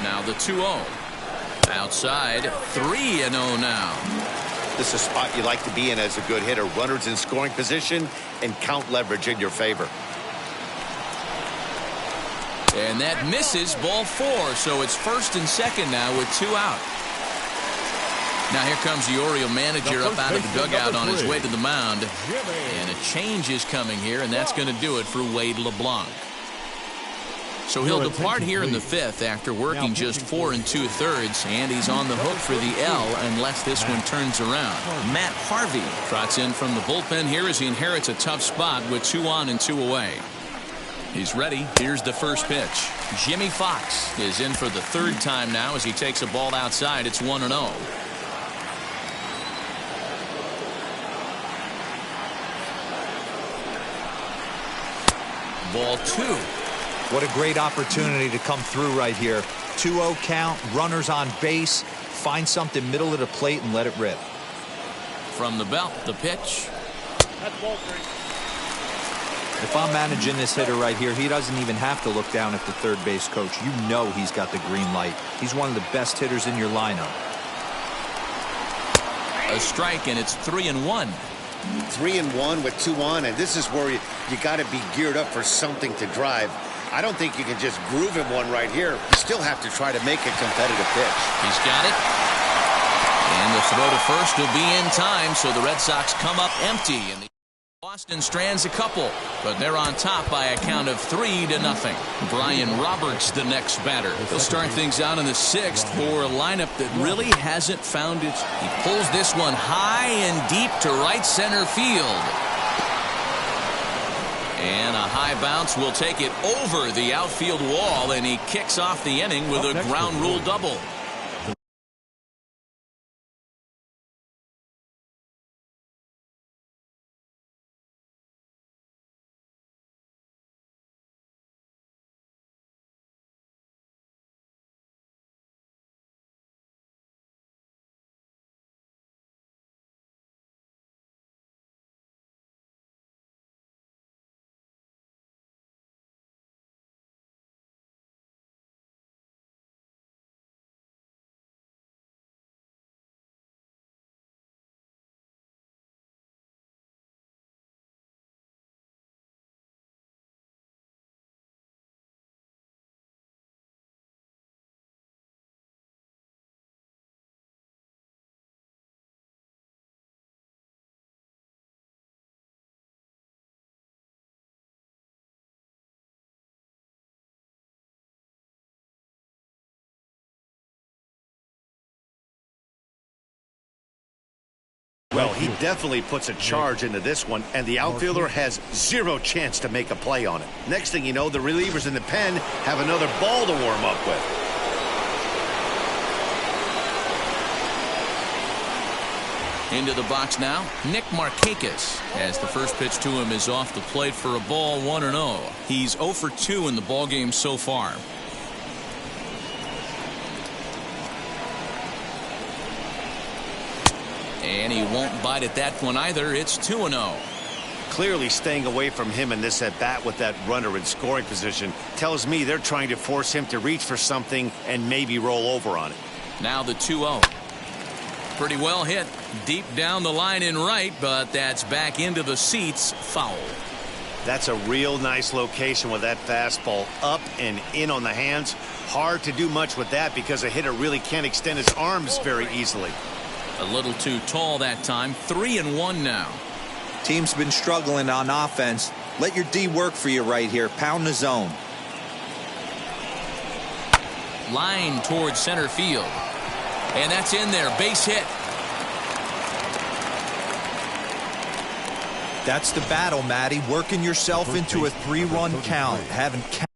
Now the 2-0. Outside, 3-0 now. This is a spot you like to be in as a good hitter. Runners in scoring position and count leverage in your favor. And that misses, ball 4. So it's first and second now with 2 out. Now here comes the Oriole manager up out of the dugout on his way to the mound. And a change is coming here, and that's going to do it for Wade LeBlanc. So he'll depart here in the 5th after working just 4 2/3, and he's on the hook for the L unless this one turns around. Matt Harvey trots in from the bullpen here as he inherits a tough spot with 2 on and 2 away. He's ready. Here's the first pitch. Jimmy Fox is in for the 3rd time now as he takes a ball outside. It's 1-0. Ball 2. What a great opportunity to come through right here. 2-0 count, runners on base. Find something middle of the plate and let it rip. From the belt, the pitch. That's ball 3. If I'm managing this hitter right here, he doesn't even have to look down at the third base coach. You know he's got the green light. He's one of the best hitters in your lineup. A strike, and it's 3-1. 3-1 with 2 on, and this is where you got to be geared up for something to drive. I don't think you can just groove him one right here. You still have to try to make a competitive pitch. He's got it. And the throw to first will be in time, so the Red Sox come up empty. And Boston strands a couple, but they're on top by a count of 3-0. Brian Roberts, the next batter. He'll start things out in the 6th for a lineup that really hasn't found its. He pulls this one high and deep to right center field. And a high bounce will take it over the outfield wall, and he kicks off the inning with a ground rule double. Well, he definitely puts a charge into this one, and the outfielder has zero chance to make a play on it. Next thing you know, the relievers in the pen have another ball to warm up with. Into the box now, Nick Markakis, as the first pitch to him is off the plate for a ball, 1-0. He's 0 for 2 in the ballgame so far. And he won't bite at that one either. It's 2-0. Clearly staying away from him in this at-bat with that runner in scoring position tells me they're trying to force him to reach for something and maybe roll over on it. Now the 2-0. Pretty well hit deep down the line in right, but that's back into the seats. Foul. That's a real nice location with that fastball up and in on the hands. Hard to do much with that because a hitter really can't extend his arms very easily. A little too tall that time. 3-1 now. Team's been struggling on offense. Let your D work for you right here. Pound the zone. Line towards center field. And that's in there. Base hit. That's the battle, Matty. Working yourself into a 3-run count. Having count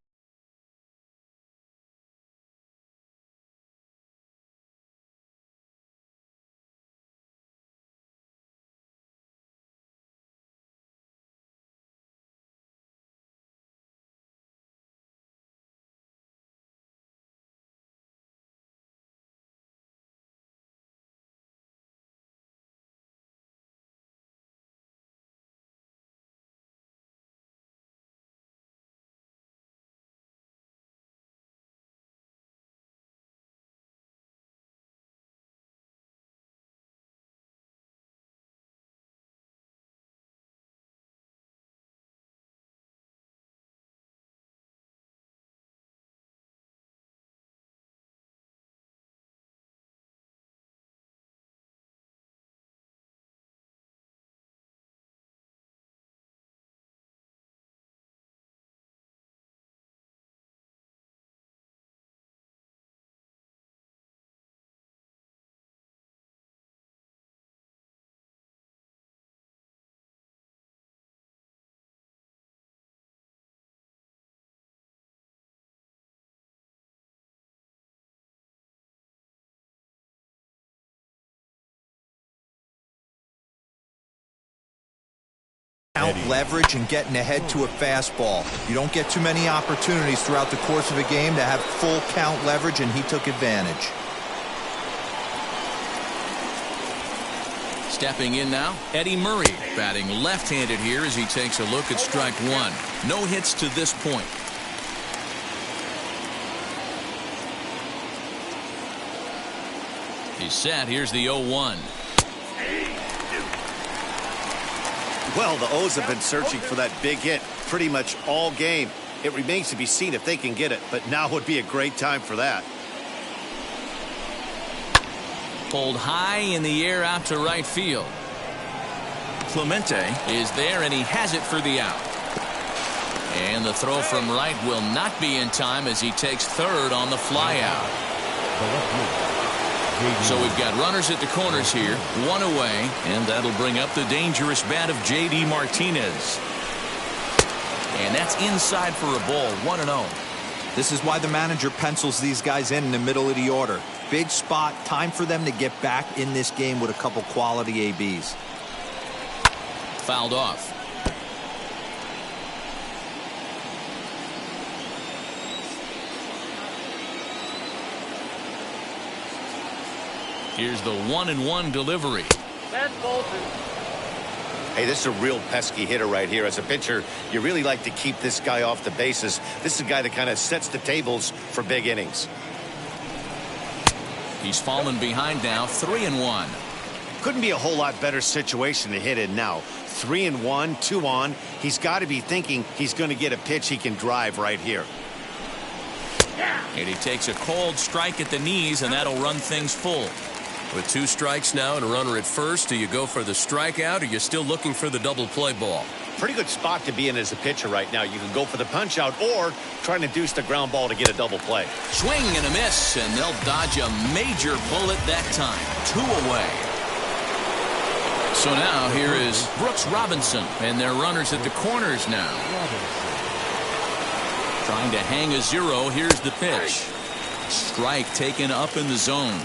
leverage and getting ahead to a fastball. You don't get too many opportunities throughout the course of a game to have full count leverage, and he took advantage. Stepping in now, Eddie Murray, batting left-handed here as he takes a look at strike one. No hits to this point. He's set. Here's the 0-1. Well, the O's have been searching for that big hit pretty much all game. It remains to be seen if they can get it, but now would be a great time for that. Pulled high in the air out to right field. Clemente is there, and he has it for the out. And the throw from right will not be in time as he takes third on the fly out. So we've got runners at the corners here, one away, and that'll bring up the dangerous bat of J.D. Martinez. And that's inside for a ball, 1-0. This is why the manager pencils these guys in the middle of the order. Big spot, time for them to get back in this game with a couple quality ABs. Fouled off. Here's the 1-1 delivery. That's Bolton. Hey, this is a real pesky hitter right here. As a pitcher, you really like to keep this guy off the bases. This is a guy that kind of sets the tables for big innings. He's fallen behind now, 3-1. Couldn't be a whole lot better situation to hit in now. 3-1, 2 on. He's got to be thinking he's going to get a pitch he can drive right here. And he takes a cold strike at the knees, and that'll run things full. With 2 strikes now and a runner at first, do you go for the strikeout, or are you still looking for the double play ball? Pretty good spot to be in as a pitcher right now. You can go for the punch out or try to deuce the ground ball to get a double play. Swing and a miss, and they'll dodge a major bullet that time. 2 away. So now here is Brooks Robinson, and their runners at the corners now. Trying to hang a 0. Here's the pitch. Strike taken up in the zone.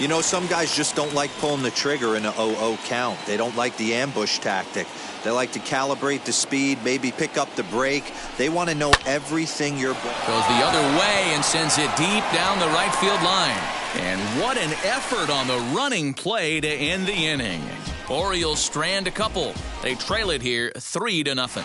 You know, some guys just don't like pulling the trigger in an 0-0 count. They don't like the ambush tactic. They like to calibrate the speed, maybe pick up the break. They want to know everything you're... Goes the other way and sends it deep down the right field line. And what an effort on the running play to end the inning. Orioles strand a couple. They trail it here 3-0.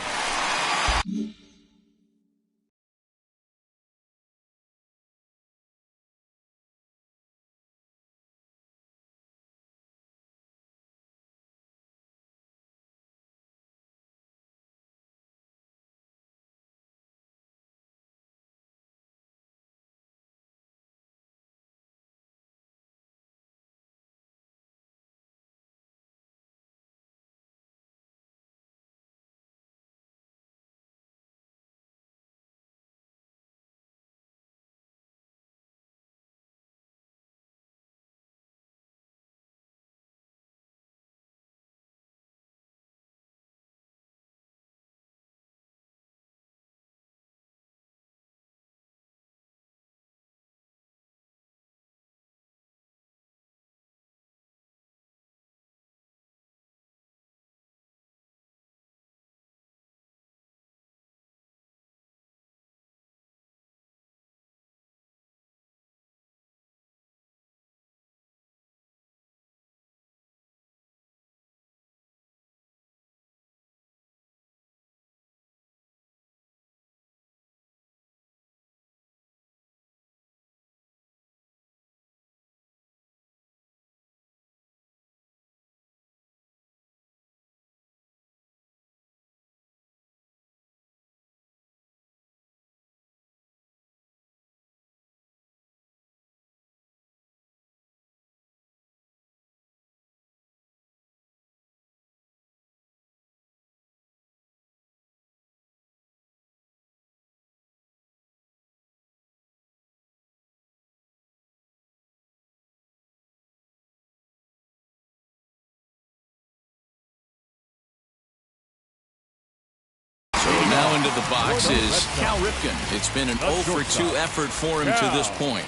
Now into the box is Cal Ripken. It's been an 0-for-2 effort for him to this point.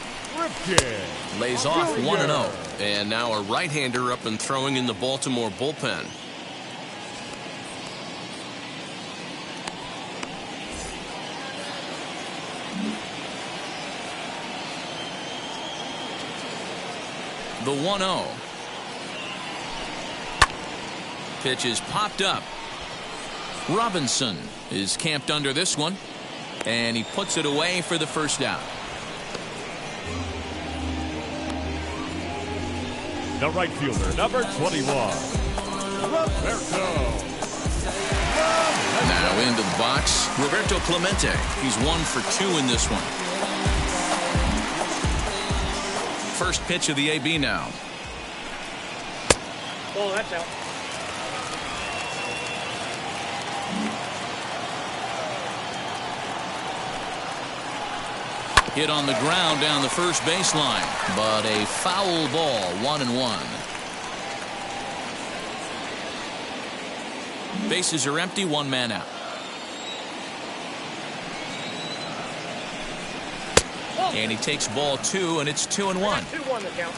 Lays off 1-0. And now a right-hander up and throwing in the Baltimore bullpen. The 1-0. Pitch is popped up. Robinson is camped under this one, and he puts it away for the first out. The right fielder, number 21, Roberto. Now into the box, Roberto Clemente. He's 1 for 2 in this one. First pitch of the AB now. Oh, that's out. Hit on the ground down the first baseline, but a foul ball, 1-1. Bases are empty, 1 man out. And he takes ball 2, and it's 2-1. 2-1 the count.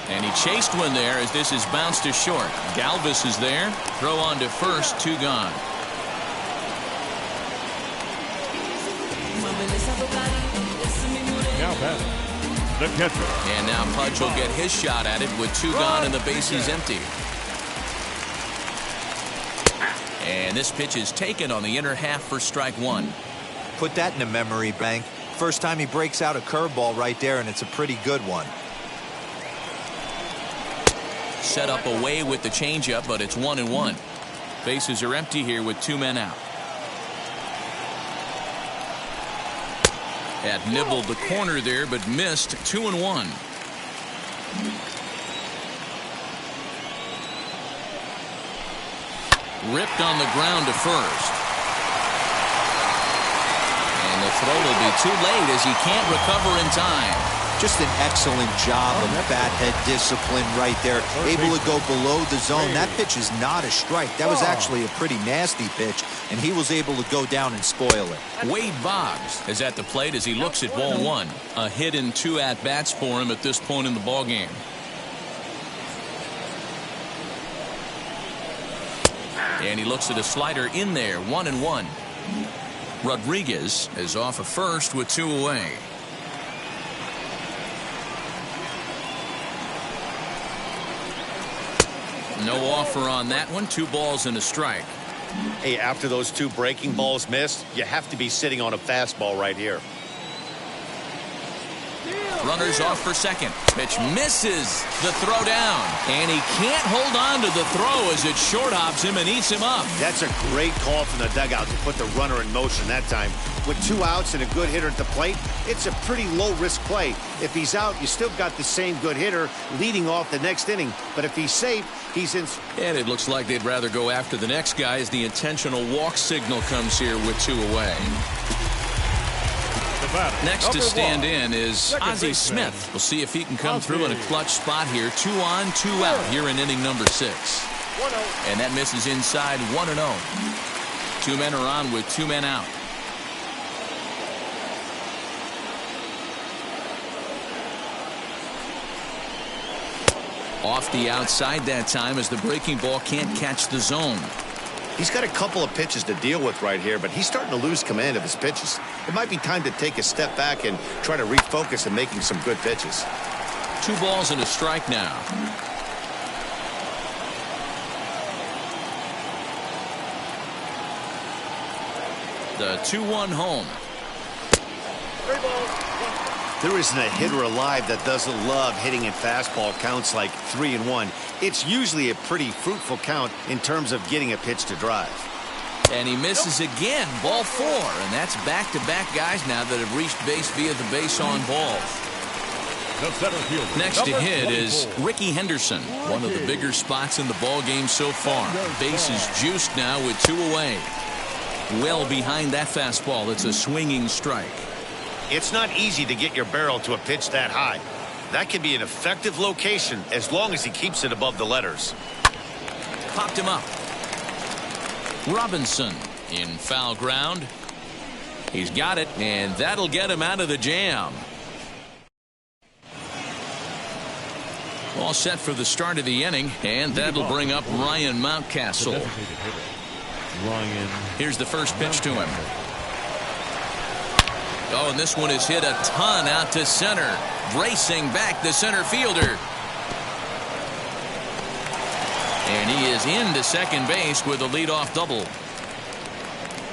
And he chased one there as this is bounced to short. Galvis is there. Throw on to first, 2 gone. Now batting, the catcher. And now Pudge will get his shot at it with 2 gone and the bases empty. And this pitch is taken on the inner half for strike 1. Put that in a memory bank. First time he breaks out a curveball right there, and it's a pretty good one. Set up away with the changeup, but it's 1-1. Bases are empty here with 2 men out. Had nibbled the corner there, but missed. 2-1. Ripped on the ground to first. And the throw will be too late as he can't recover in time. Just an excellent job of bat head discipline right there. Able to go below the zone. That pitch is not a strike. That was actually a pretty nasty pitch, and he was able to go down and spoil it. Wade Boggs is at the plate as he looks at ball one. A hit and 2 at-bats for him at this point in the ballgame. And he looks at a slider in there, 1-1. Rodriguez is off of first with 2 away. No offer on that one. 2 balls and a strike. Hey, after those 2 breaking balls missed, you have to be sitting on a fastball right here. Runners off for second. Pitch misses the throw down. And he can't hold on to the throw as it short hops him and eats him up. That's a great call from the dugout to put the runner in motion that time. With 2 outs and a good hitter at the plate, it's a pretty low-risk play. If he's out, you still got the same good hitter leading off the next inning. But if he's safe, he's in. And it looks like they'd rather go after the next guy as the intentional walk signal comes here with 2 away. Next to stand in is Ozzie Smith. We'll see if he can come through in a clutch spot here. 2 on, 2 out here in inning number 6. And that misses inside, 1-0. 2 men are on with 2 men out. Off the outside that time as the breaking ball can't catch the zone. He's got a couple of pitches to deal with right here, but he's starting to lose command of his pitches. It might be time to take a step back and try to refocus on making some good pitches. 2 balls and a strike now. The 2-1 home. 3 balls. There isn't a hitter alive that doesn't love hitting in fastball counts like 3-1. It's usually a pretty fruitful count in terms of getting a pitch to drive. And he misses again, ball 4. And that's back-to-back guys now that have reached base via the base on balls. Next to hit is Ricky Henderson, one of the bigger spots in the ball game so far. Base is juiced now with 2 away. Well behind that fastball, it's a swinging strike. It's not easy to get your barrel to a pitch that high. That can be an effective location as long as he keeps it above the letters. Popped him up. Robinson in foul ground. He's got it, and that'll get him out of the jam. All set for the start of the inning, and that'll bring up Ryan Mountcastle. Here's the first pitch to him. Oh, and this one is hit a ton out to center. Racing back the center fielder. And he is into second base with a leadoff double.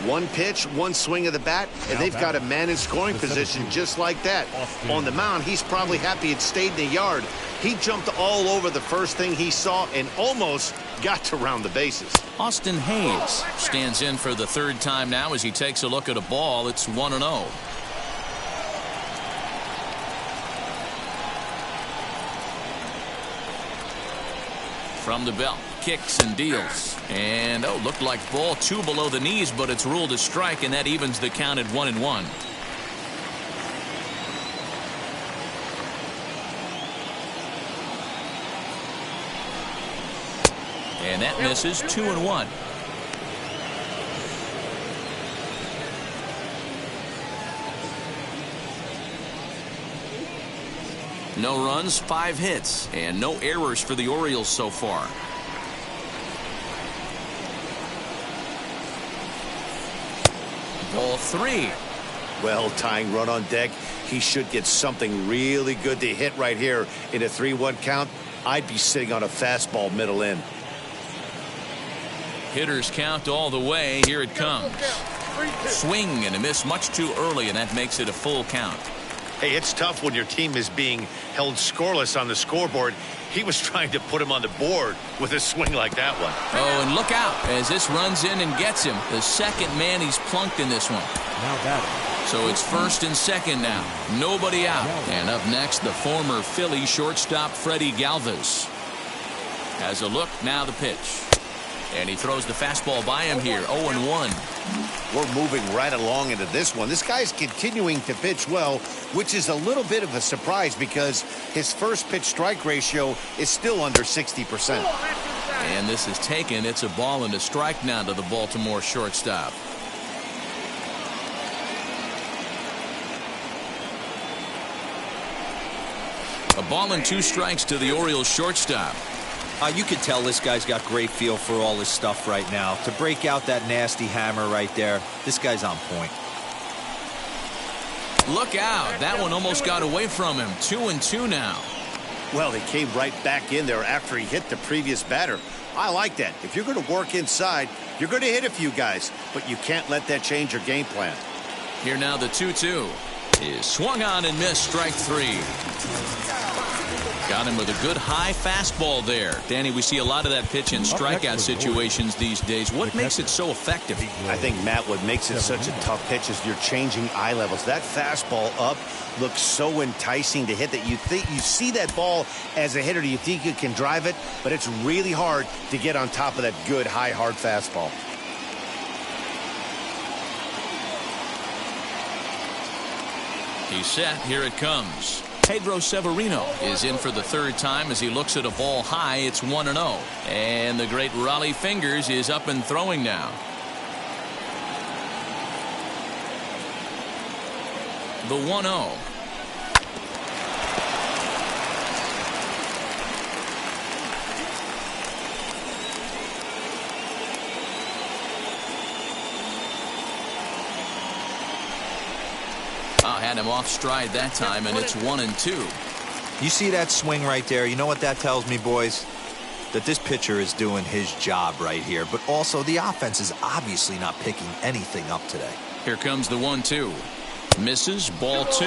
1 pitch, 1 swing of the bat, and they've got a man in scoring position just like that. On the mound, he's probably happy it stayed in the yard. He jumped all over the first thing he saw and almost got to round the bases. Austin Hayes stands in for the 3rd time now as he takes a look at a ball. It's 1-0. From the belt, kicks and deals. And, looked like ball 2 below the knees, but it's ruled a strike, and that evens the count at 1-1. And that misses, 2-1. No runs, 5 hits, and no errors for the Orioles so far. Ball 3. Well, tying run on deck. He should get something really good to hit right here in a 3-1 count. I'd be sitting on a fastball middle in. Hitters count all the way. Here it comes. Swing and a miss much too early, and that makes it a full count. Hey, it's tough when your team is being held scoreless on the scoreboard. He was trying to put him on the board with a swing like that one. Oh, and look out as this runs in and gets him. The second man he's plunked in this one. Now batting. So it's 1st and 2nd now. Nobody out. And up next, the former Philly shortstop Freddie Galvis. Has a look, now the pitch. And he throws the fastball by him here, 0-1. We're moving right along into this one. This guy's continuing to pitch well, which is a little bit of a surprise because his first pitch strike ratio is still under 60%. And this is taken. It's a ball and a strike now to the Baltimore shortstop. A ball and 2 strikes to the Orioles shortstop. You can tell this guy's got great feel for all his stuff right now. To break out that nasty hammer right there, this guy's on point. Look out. That one almost got away from him. 2-2 now. Well, he came right back in there after he hit the previous batter. I like that. If you're going to work inside, you're going to hit a few guys, but you can't let that change your game plan. Here now the 2-2 is swung on and missed, strike 3. Got him with a good high fastball there. Danny, we see a lot of that pitch in strikeout situations these days. What makes it so effective? I think, Matt, what makes it such a tough pitch is you're changing eye levels. That fastball up looks so enticing to hit that you think you see that ball as a hitter. You think you can drive it, but it's really hard to get on top of that good high hard fastball. He's set. Here it comes. Pedro Severino is in for the 3rd time as he looks at a ball high. It's 1-0. And the great Raleigh Fingers is up and throwing now. The 1-0. Had him off stride that time, and it's 1-2. You see that swing right there? You know what that tells me, boys? That this pitcher is doing his job right here, but also the offense is obviously not picking anything up today. Here comes the 1-2. Misses, ball 2.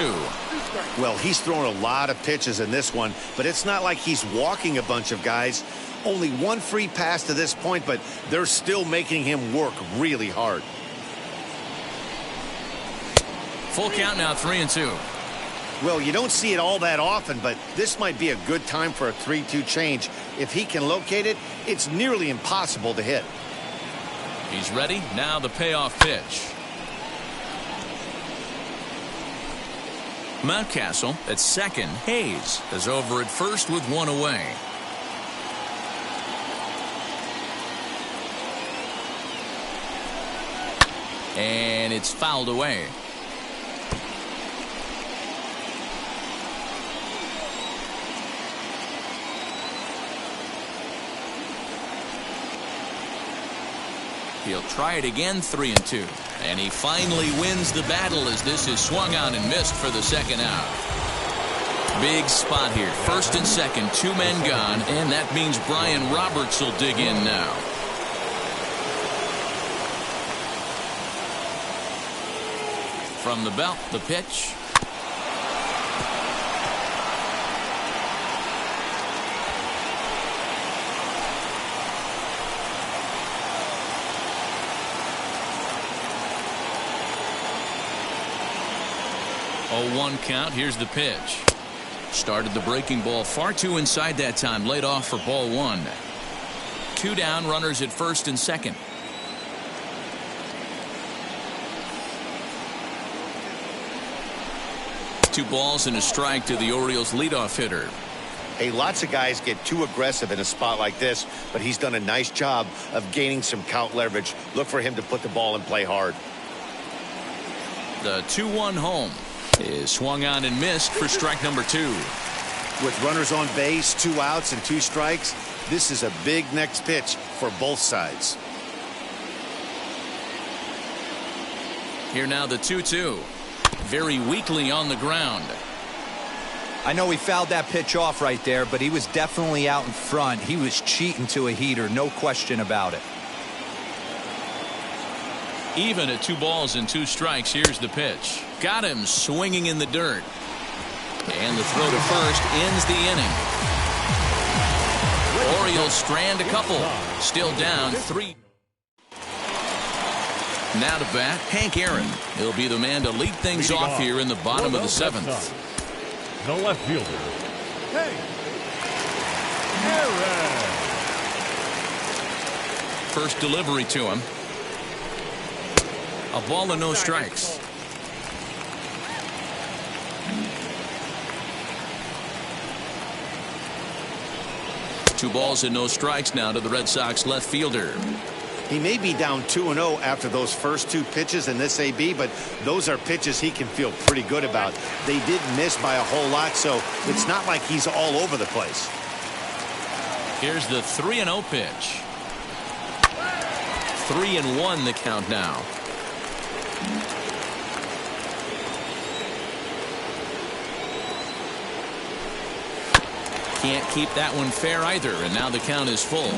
Well, he's thrown a lot of pitches in this one, but it's not like he's walking a bunch of guys. Only 1 free pass to this point, but they're still making him work really hard. Full count now, 3-2. Well, you don't see it all that often, but this might be a good time for a 3-2 change. If he can locate it, it's nearly impossible to hit. He's ready. Now the payoff pitch. Mountcastle at second. Hayes is over at first with 1 away. And it's fouled away. He'll try it again, 3-2. And he finally wins the battle as this is swung on and missed for the 2nd out. Big spot here. 1st and 2nd, 2 men gone, and that means Brian Roberts will dig in now. From the belt, the pitch. Oh, 1 count. Here's the pitch. Started the breaking ball far too inside that time. Laid off for ball 1. 2 down, runners at 1st and 2nd. Two balls and a strike to the Orioles leadoff hitter. Hey, lots of guys get too aggressive in a spot like this, but he's done a nice job of gaining some count leverage. Look for him to put the ball and play hard. The 2-1 home is swung on and missed for strike number 2. With runners on base, 2 outs and 2 strikes, this is a big next pitch for both sides. Here now the 2-2. Very weakly on the ground. I know he fouled that pitch off right there, but he was definitely out in front. He was cheating to a heater, no question about it. Even at 2 balls and 2 strikes. Here's the pitch. Got him swinging in the dirt. And the throw to first ends the inning. Orioles strand a couple. Still down 3. Now to bat, Hank Aaron. He'll be the man to lead things off here in the bottom of the 7th. The left fielder, Hank Aaron. First delivery to him. A ball and no strikes. Two balls and no strikes now to the Red Sox left fielder. He may be down 2-0 after those first two pitches in this AB, but those are pitches he can feel pretty good about. They did miss by a whole lot, so it's not like he's all over the place. Here's the 3-0 pitch. 3-1 the count now. Can't keep that one fair either, and now the count is full.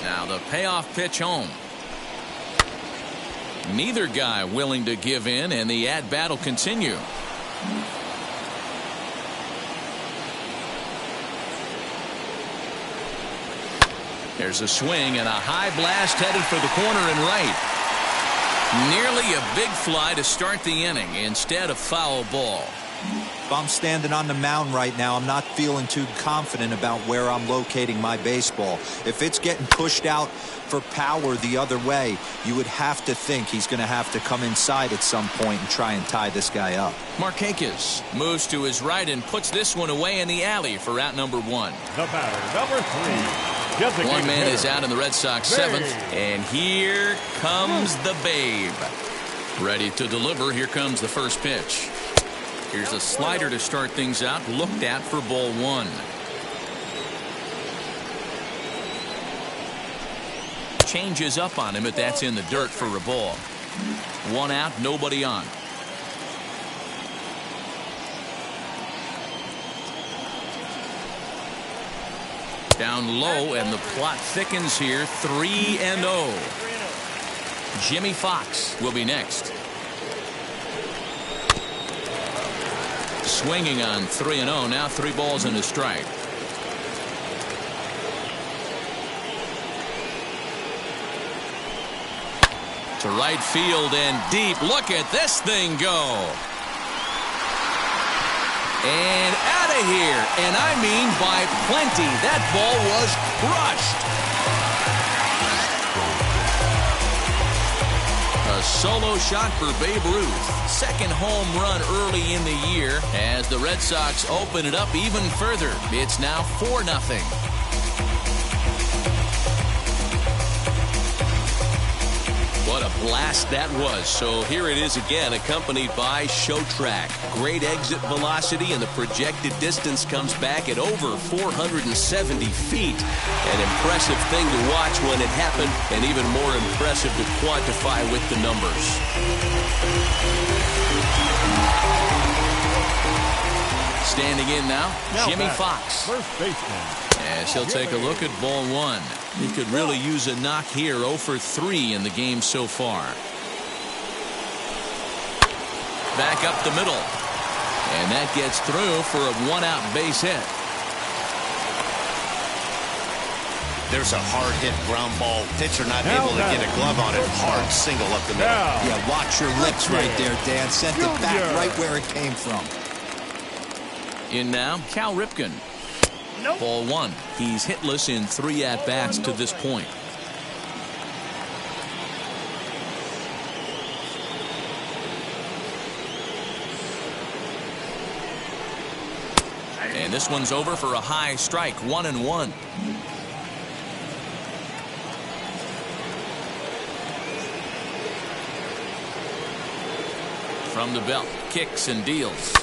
Now the payoff pitch home. Neither guy willing to give in, and the at-bat will continue. There's a swing and a high blast headed for the corner and right. Nearly a big fly to start the inning instead of foul ball. If I'm standing on the mound right now, I'm not feeling too confident about where I'm locating my baseball. If it's getting pushed out for power the other way, you would have to think he's going to have to come inside at some point and try and tie this guy up. Markakis moves to his right and puts this one away in the alley for out number one. The batter, number 3. One man is out in the Red Sox seventh, and here comes the Babe. Ready to deliver. Here comes the first pitch. Here's a slider to start things out, looked at for ball one. Changes up on him, but that's in the dirt for a ball. One out, nobody on. Down low, and the plot thickens here. 3-0. Jimmy Fox will be next. Swinging on 3-0. Now 3 balls and a strike. To right field and deep. Look at this thing go. And out of here. And I mean by plenty. That ball was crushed. A solo shot for Babe Ruth. Second home run early in the year as the Red Sox open it up even further. It's now 4-0. What a blast that was. So here it is again, accompanied by Show Track. Great exit velocity, and the projected distance comes back at over 470 feet. An impressive thing to watch when it happened, and even more impressive to quantify with the numbers. Standing in now Jimmy Fox. First baseman. As he'll take a look at ball one. He could really use a knock here. 0 for 3 in the game so far. Back up the middle. And that gets through for a 1-out base hit. There's a hard hit ground ball. Pitcher not able to get a glove on it. Hard single up the middle. Yeah, watch your lips right there, Dan. Sent it back right where it came from. In now, Cal Ripken. Nope. Ball one. He's hitless in 3 at-bats to this point. And this one's over for a high strike. 1-1. From the belt, kicks and deals.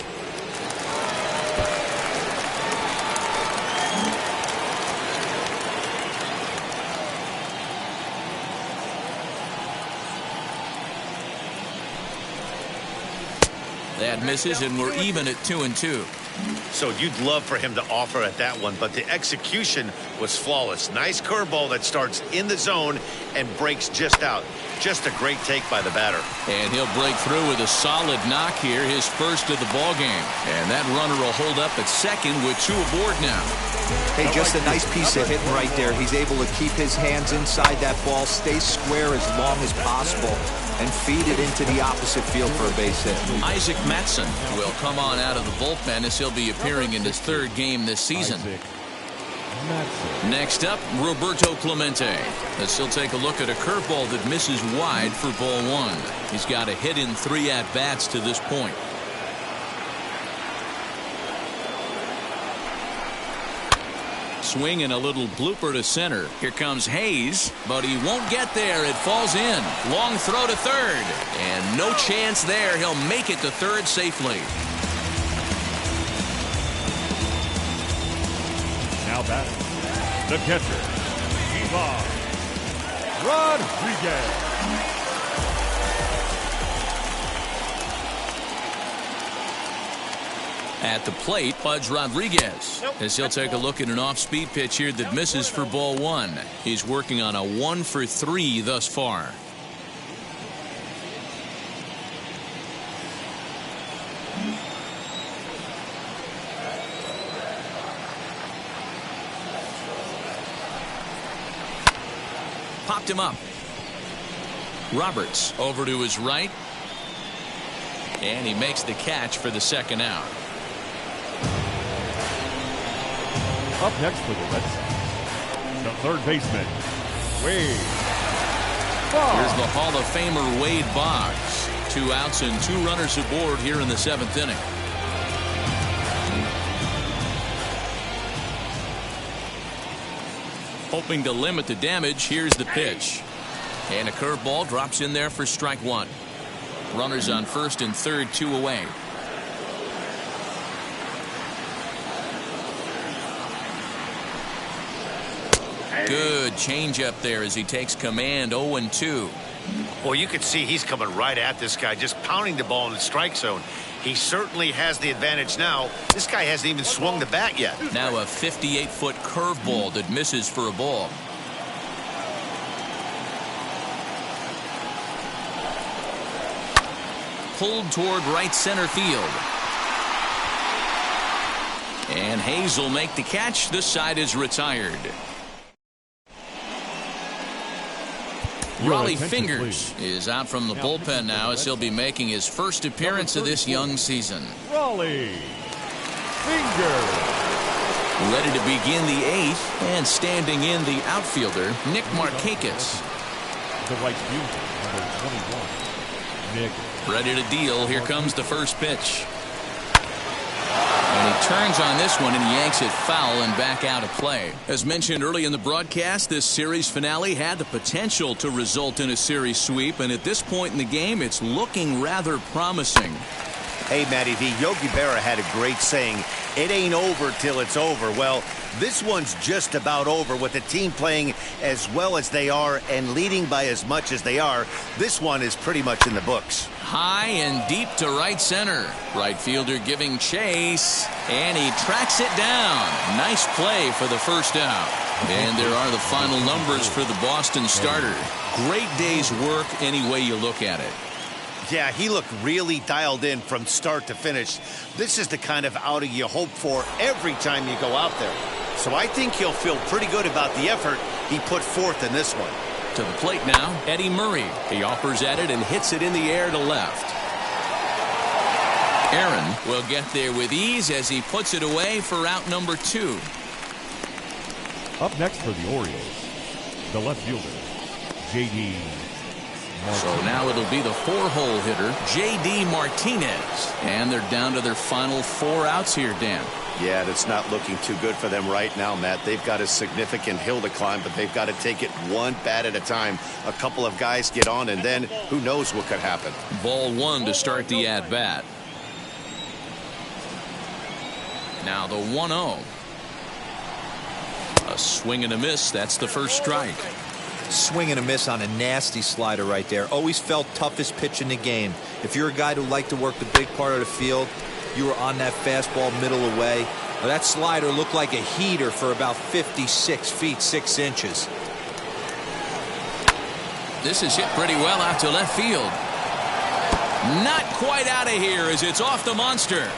That misses, and we're even at 2-2. So you'd love for him to offer at that one, but the execution was flawless. Nice curveball that starts in the zone and breaks just out. Just a great take by the batter. And he'll break through with a solid knock here, his first of the ball game. And that runner will hold up at second with 2 aboard now. Hey, just a nice piece of hitting right there. He's able to keep his hands inside that ball, stay square as long as possible, and feed it into the opposite field for a base hit. Isaac Matson will come on out of the bullpen as he'll be appearing in his 3rd game this season. Matson. Next up, Roberto Clemente. As he'll take a look at a curveball that misses wide for ball one. He's got a hit in 3 at-bats to this point. Swing and a little blooper to center. Here comes Hayes, but he won't get there. It falls in. Long throw to third. And no chance there. He'll make it to third safely. Now batting, the catcher, Ivan Rodriguez. At the plate, Pudge Rodriguez, as he'll take a look at an off-speed pitch here that misses for ball one. He's working on a 1 for 3 thus far. Popped him up. Roberts over to his right. And he makes the catch for the second out. Up next for the Red Sox, the third baseman, Wade Boggs. Here's the Hall of Famer Wade Boggs. 2 outs and 2 runners aboard here in the 7th inning. Hoping to limit the damage, here's the pitch. And a curveball drops in there for strike 1. Runners on first and third, 2 away. Good changeup there as he takes command. 0-2. Well, you can see he's coming right at this guy, just pounding the ball in the strike zone. He certainly has the advantage now. This guy hasn't even swung the bat yet. Now a 58-foot curveball that misses for a ball. Pulled toward right center field. And Hayes will make the catch. This side is retired. Raleigh Fingers is out from the bullpen now as he'll be making his first appearance of this young season. Raleigh Fingers. Ready to begin the 8th, and standing in the outfielder, Nick Markakis. The right fielder, number 21, Nick. Ready to deal. Here comes the first pitch. And he turns on this one and yanks it foul and back out of play. As mentioned early in the broadcast, this series finale had the potential to result in a series sweep, and at this point in the game, it's looking rather promising. Hey, Matty V, Yogi Berra had a great saying, it ain't over till it's over. Well, this one's just about over with the team playing as well as they are and leading by as much as they are. This one is pretty much in the books. High and deep to right center. Right fielder giving chase, and he tracks it down. Nice play for the first out. And there are the final numbers for the Boston starter. Great day's work any way you look at it. Yeah, he looked really dialed in from start to finish. This is the kind of outing you hope for every time you go out there. So I think he'll feel pretty good about the effort he put forth in this one. To the plate now, Eddie Murray. He offers at it and hits it in the air to left. Aaron will get there with ease as he puts it away for out number 2. Up next for the Orioles, the left fielder, J.D. So now it'll be the 4-hole hitter, J.D. Martinez. And they're down to their final 4 outs here, Dan. Yeah, that's not looking too good for them right now, Matt. They've got a significant hill to climb, but they've got to take it one bat at a time. A couple of guys get on, and then who knows what could happen. Ball 1 to start the at-bat. Now the 1-0. A swing and a miss. That's the first strike. Swing and a miss on a nasty slider right there. Always felt toughest pitch in the game. If you're a guy who liked to work the big part of the field, you were on that fastball middle away. Well, that slider looked like a heater for about 56 feet 6 inches. This is hit pretty well out to left field. Not quite out of here as it's off the monster.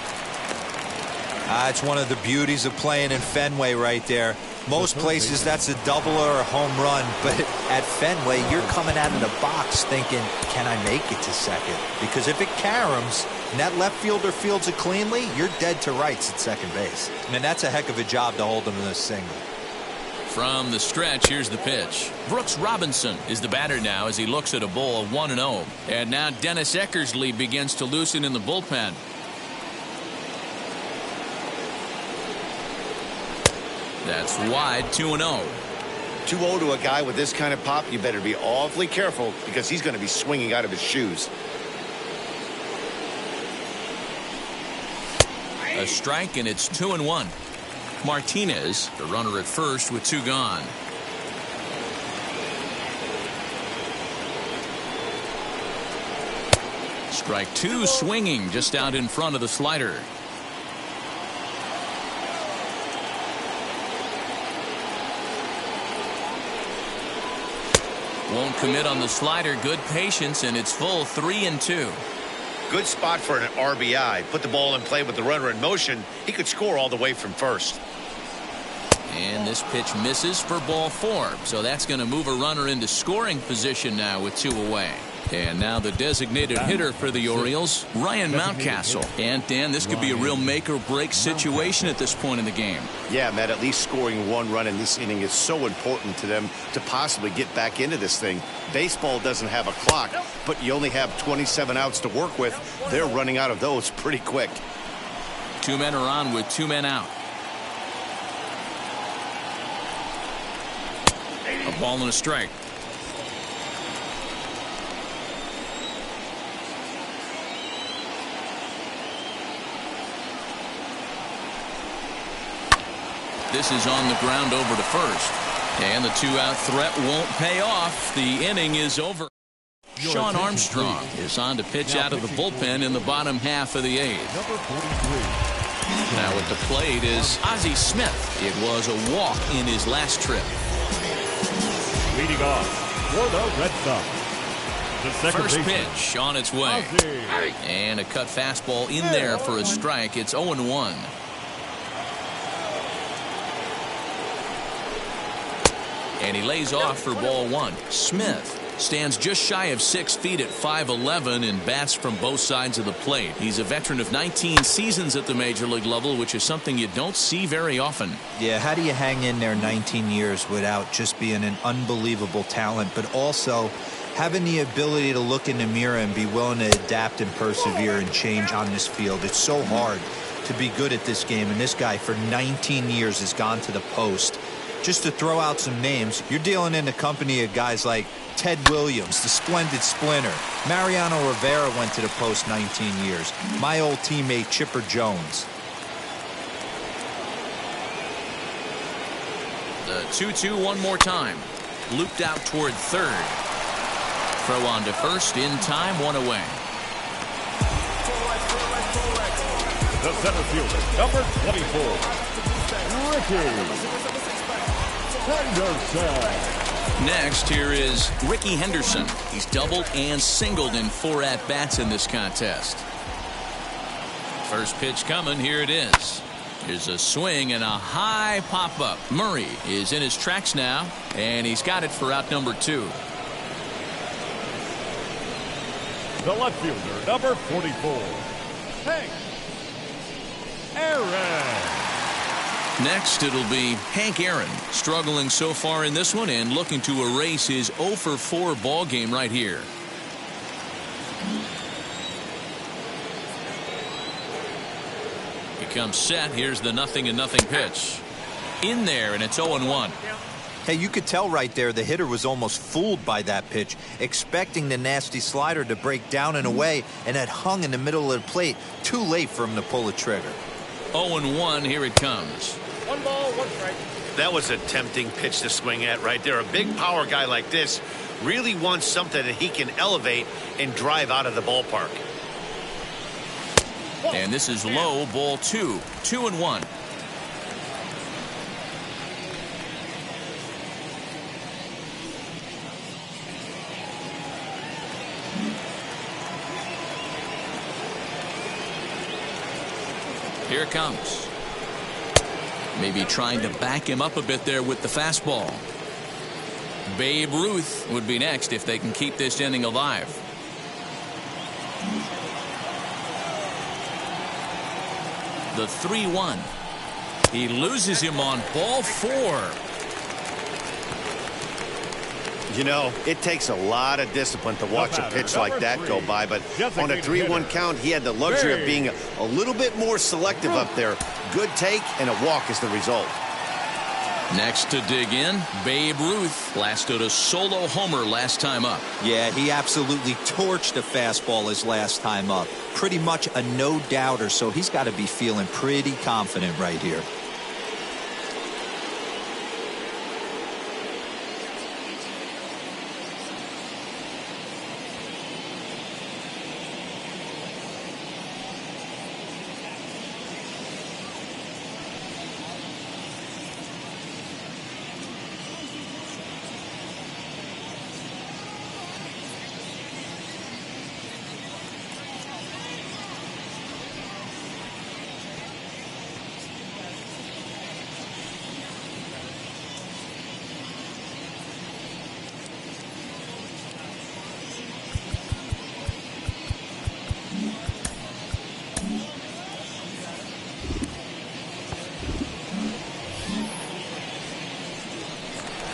It's one of the beauties of playing in Fenway right there. Most places that's a double or a home run, but at Fenway you're coming out of the box thinking, can I make it to second? Because if it caroms and that left fielder fields it cleanly, you're dead to rights at second base. And that's a heck of a job to hold him in a single. From the stretch, here's the pitch. Brooks Robinson is the batter now as he looks at a ball of 1-0. And now Dennis Eckersley begins to loosen in the bullpen. That's wide, 2-0. 2-0 to a guy with this kind of pop, you better be awfully careful because he's going to be swinging out of his shoes. A strike, and it's 2-1. Martinez, the runner at first with 2 gone. Strike 2, swinging just out in front of the slider. Won't commit on the slider. Good patience, and it's full, 3-2. Good spot for an RBI. Put the ball in play with the runner in motion. He could score all the way from first. And this pitch misses for ball 4. So that's going to move a runner into scoring position now with 2 away. And now the designated hitter for the Orioles, Ryan Mountcastle. And Dan, this could be a real make or break situation at this point in the game. Yeah, Matt, at least scoring 1 run in this inning is so important to them to possibly get back into this thing. Baseball doesn't have a clock, but you only have 27 outs to work with. They're running out of those pretty quick. 2 men are on with 2 men out. A ball and a strike. This is on the ground over to first. And the 2-out threat won't pay off. The inning is over. Sean Armstrong is on to pitch out of the bullpen in the bottom half of the 8th. Now at the plate is Ozzie Smith. It was a walk in his last trip. Leading off for the Red Sox, the second First baseman, pitch on its way. Ozzie. And a cut fastball in there for a strike. It's 0-1. And he lays off for ball 1. Smith stands just shy of 6 feet at 5'11" and bats from both sides of the plate. He's a veteran of 19 seasons at the major league level, which is something you don't see very often. Yeah, how do you hang in there 19 years without just being an unbelievable talent, but also having the ability to look in the mirror and be willing to adapt and persevere and change on this field? It's so hard to be good at this game, and this guy for 19 years has gone to the post. Just to throw out some names, you're dealing in the company of guys like Ted Williams, the splendid splinter. Mariano Rivera went to the post 19 years. My old teammate Chipper Jones. The 2-2 one more time. Looped out toward third. Throw on to first in time, 1 away. The center fielder, number 24, Ricky Henderson. Next, here is Ricky Henderson. He's doubled and singled in 4 at-bats in this contest. First pitch coming. Here it is. Here's a swing and a high pop-up. Murray is in his tracks now, and he's got it for out number 2. The left fielder, number 44, Hank Aaron. Next, it'll be Hank Aaron, struggling so far in this one and looking to erase his 0-for-4 ball game right here. He comes set. Here's the 0-0 pitch. In there, and it's 0-1. Hey, you could tell right there the hitter was almost fooled by that pitch, expecting the nasty slider to break down and away, and had hung in the middle of the plate. Too late for him to pull the trigger. 0-1, here it comes. 1 ball, 1 strike. That was a tempting pitch to swing at right there. A big power guy like this really wants something that he can elevate and drive out of the ballpark. And this is low, ball 2. 2-1. Here it comes. Maybe trying to back him up a bit there with the fastball. Babe Ruth would be next if they can keep this inning alive. The 3-1. He loses him on ball 4. You know, it takes a lot of discipline to watch a pitch like that go by, but on a 3-1 count, he had the luxury of being a little bit more selective up there. Good take, and a walk is the result. Next to dig in, Babe Ruth lasted a solo homer last time up. Yeah, he absolutely torched the fastball his last time up. Pretty much a no-doubter, so he's got to be feeling pretty confident right here.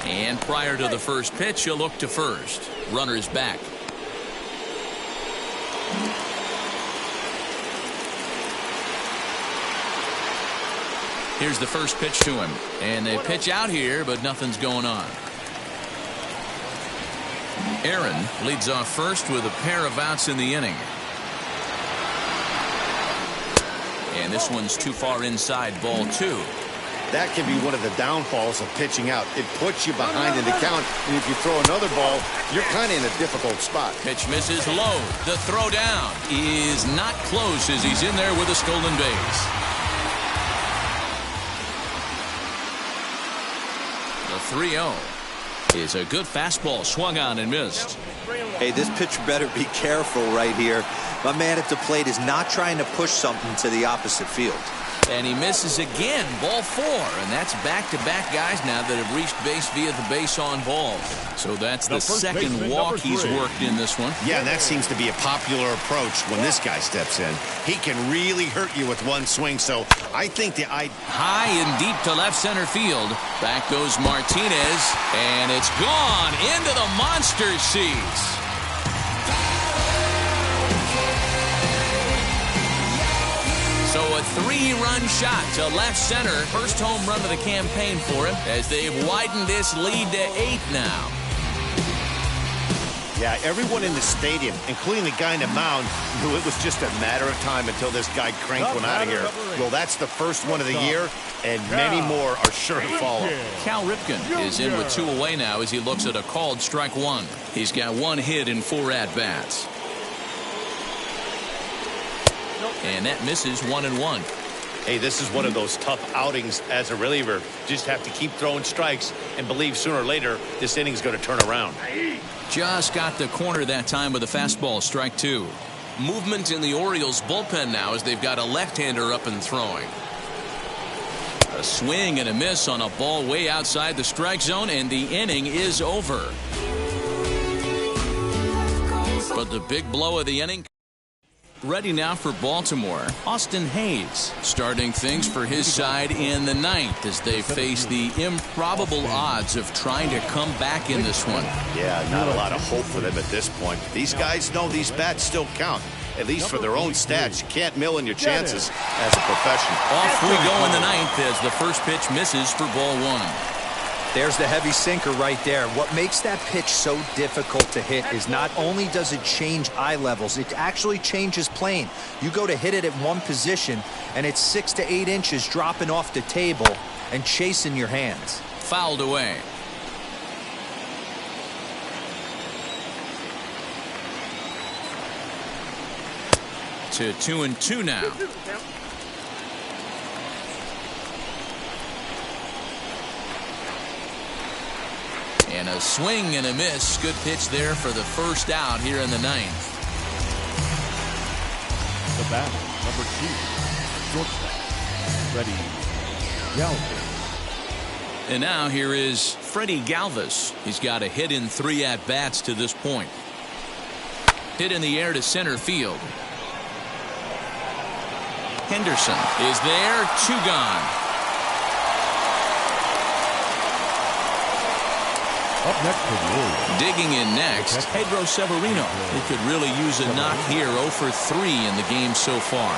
And prior to the first pitch, you'll look to first. Runner's back. Here's the first pitch to him. And they pitch out here, but nothing's going on. Aaron leads off first with a pair of outs in the inning. And this one's too far inside, ball 2. That can be one of the downfalls of pitching out. It puts you behind in the count, and if you throw another ball, you're kind of in a difficult spot. Pitch misses low. The throw down is not close as he's in there with a stolen base. The 3-0 is a good fastball swung on and missed. Hey, this pitcher better be careful right here. My man at the plate is not trying to push something to the opposite field. And he misses again, ball 4, and that's back-to-back guys now that have reached base via the base on balls. So that's the second walk he's worked in this one. Yeah, and that seems to be a popular approach when this guy steps in. He can really hurt you with one swing, so I think high and deep to left center field. Back goes Martinez, and it's gone into the monster seats. So a 3-run shot to left center. First home run of the campaign for him as they've widened this lead to 8 now. Yeah, everyone in the stadium, including the guy in the mound, knew it was just a matter of time until this guy cranked one out of here. Well, that's the first one of the year, and many more are sure to follow. Cal Ripken is in with 2 away now as he looks at a called strike 1. He's got 1 hit in 4 at-bats. And that misses 1-1. Hey, this is one of those tough outings as a reliever. Just have to keep throwing strikes and believe sooner or later this inning's going to turn around. Just got the corner that time with a fastball, strike 2. Movement in the Orioles bullpen now as they've got a left-hander up and throwing. A swing and a miss on a ball way outside the strike zone, and the inning is over. But the big blow of the inning. Ready now for Baltimore, Austin Hayes starting things for his side in the 9th as they face the improbable odds of trying to come back in this one. Yeah, not a lot of hope for them at this point. These guys know these bats still count, at least for their own stats. You can't mill in your chances as a professional. Off we go in the 9th as the first pitch misses for ball 1. There's the heavy sinker right there. What makes that pitch so difficult to hit is not only does it change eye levels, it actually changes plane. You go to hit it at one position, and it's 6 to 8 inches dropping off the table and chasing your hands. Fouled away. To 2-2 now. And a swing and a miss. Good pitch there for the first out here in the 9th. The batter, number 2, shortstop, Freddie Galvis. And now here is Freddie Galvis. He's got a hit in 3 at-bats to this point. Hit in the air to center field. Henderson is there, 2 gone. Up next for the Orioles. Digging in next, Pedro Severino, who could really use a knock here. 0 for 3 in the game so far.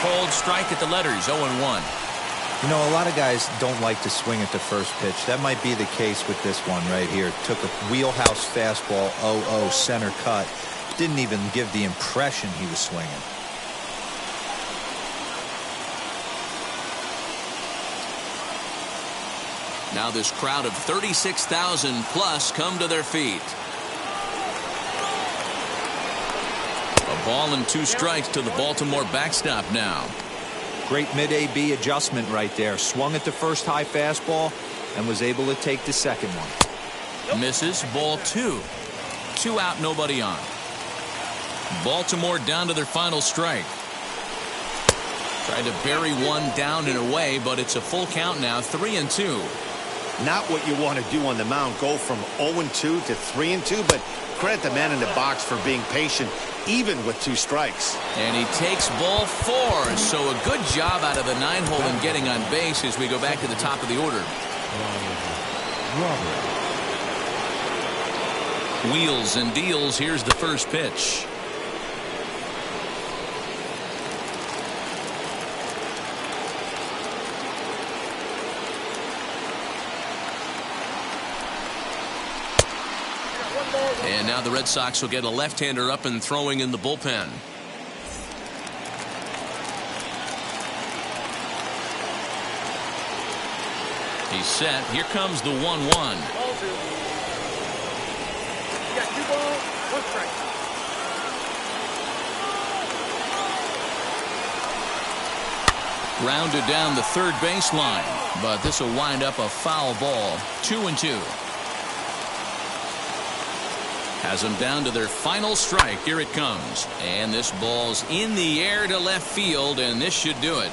Cold strike at the letters, 0-1. You know, a lot of guys don't like to swing at the first pitch. That might be the case with this one right here. Took a wheelhouse fastball, 0-0 center cut. Didn't even give the impression he was swinging. Now this crowd of 36,000 plus come to their feet. A ball and 2 strikes to the Baltimore backstop now. Great mid-AB adjustment right there. Swung at the first high fastball and was able to take the second one. Misses, ball 2. 2 out, nobody on. Baltimore down to their final strike. Tried to bury one down and away, but it's a full count now, 3-2. Not what you want to do on the mound, go from 0-2 to 3-2, but credit the man in the box for being patient, even with 2 strikes. And he takes ball 4, so a good job out of the 9-hole in getting on base as we go back to the top of the order. Wheels and deals, here's the first pitch. And now the Red Sox will get a left-hander up and throwing in the bullpen. He's set. Here comes the 1-1. Ball 2. You got 2 balls, 1 strike. Rounded down the third baseline, but this will wind up a foul ball. 2-2. Has them down to their final strike. Here it comes. And this ball's in the air to left field, and this should do it.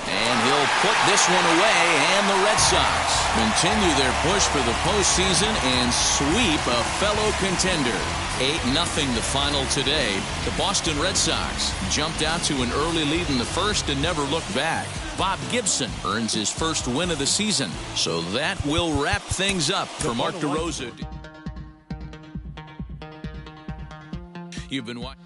And he'll put this one away, and the Red Sox continue their push for the postseason and sweep a fellow contender. 8-0 the final today. The Boston Red Sox jumped out to an early lead in the first and never looked back. Bob Gibson earns his first win of the season. So that will wrap things up for Mark DeRosa. You've been watching.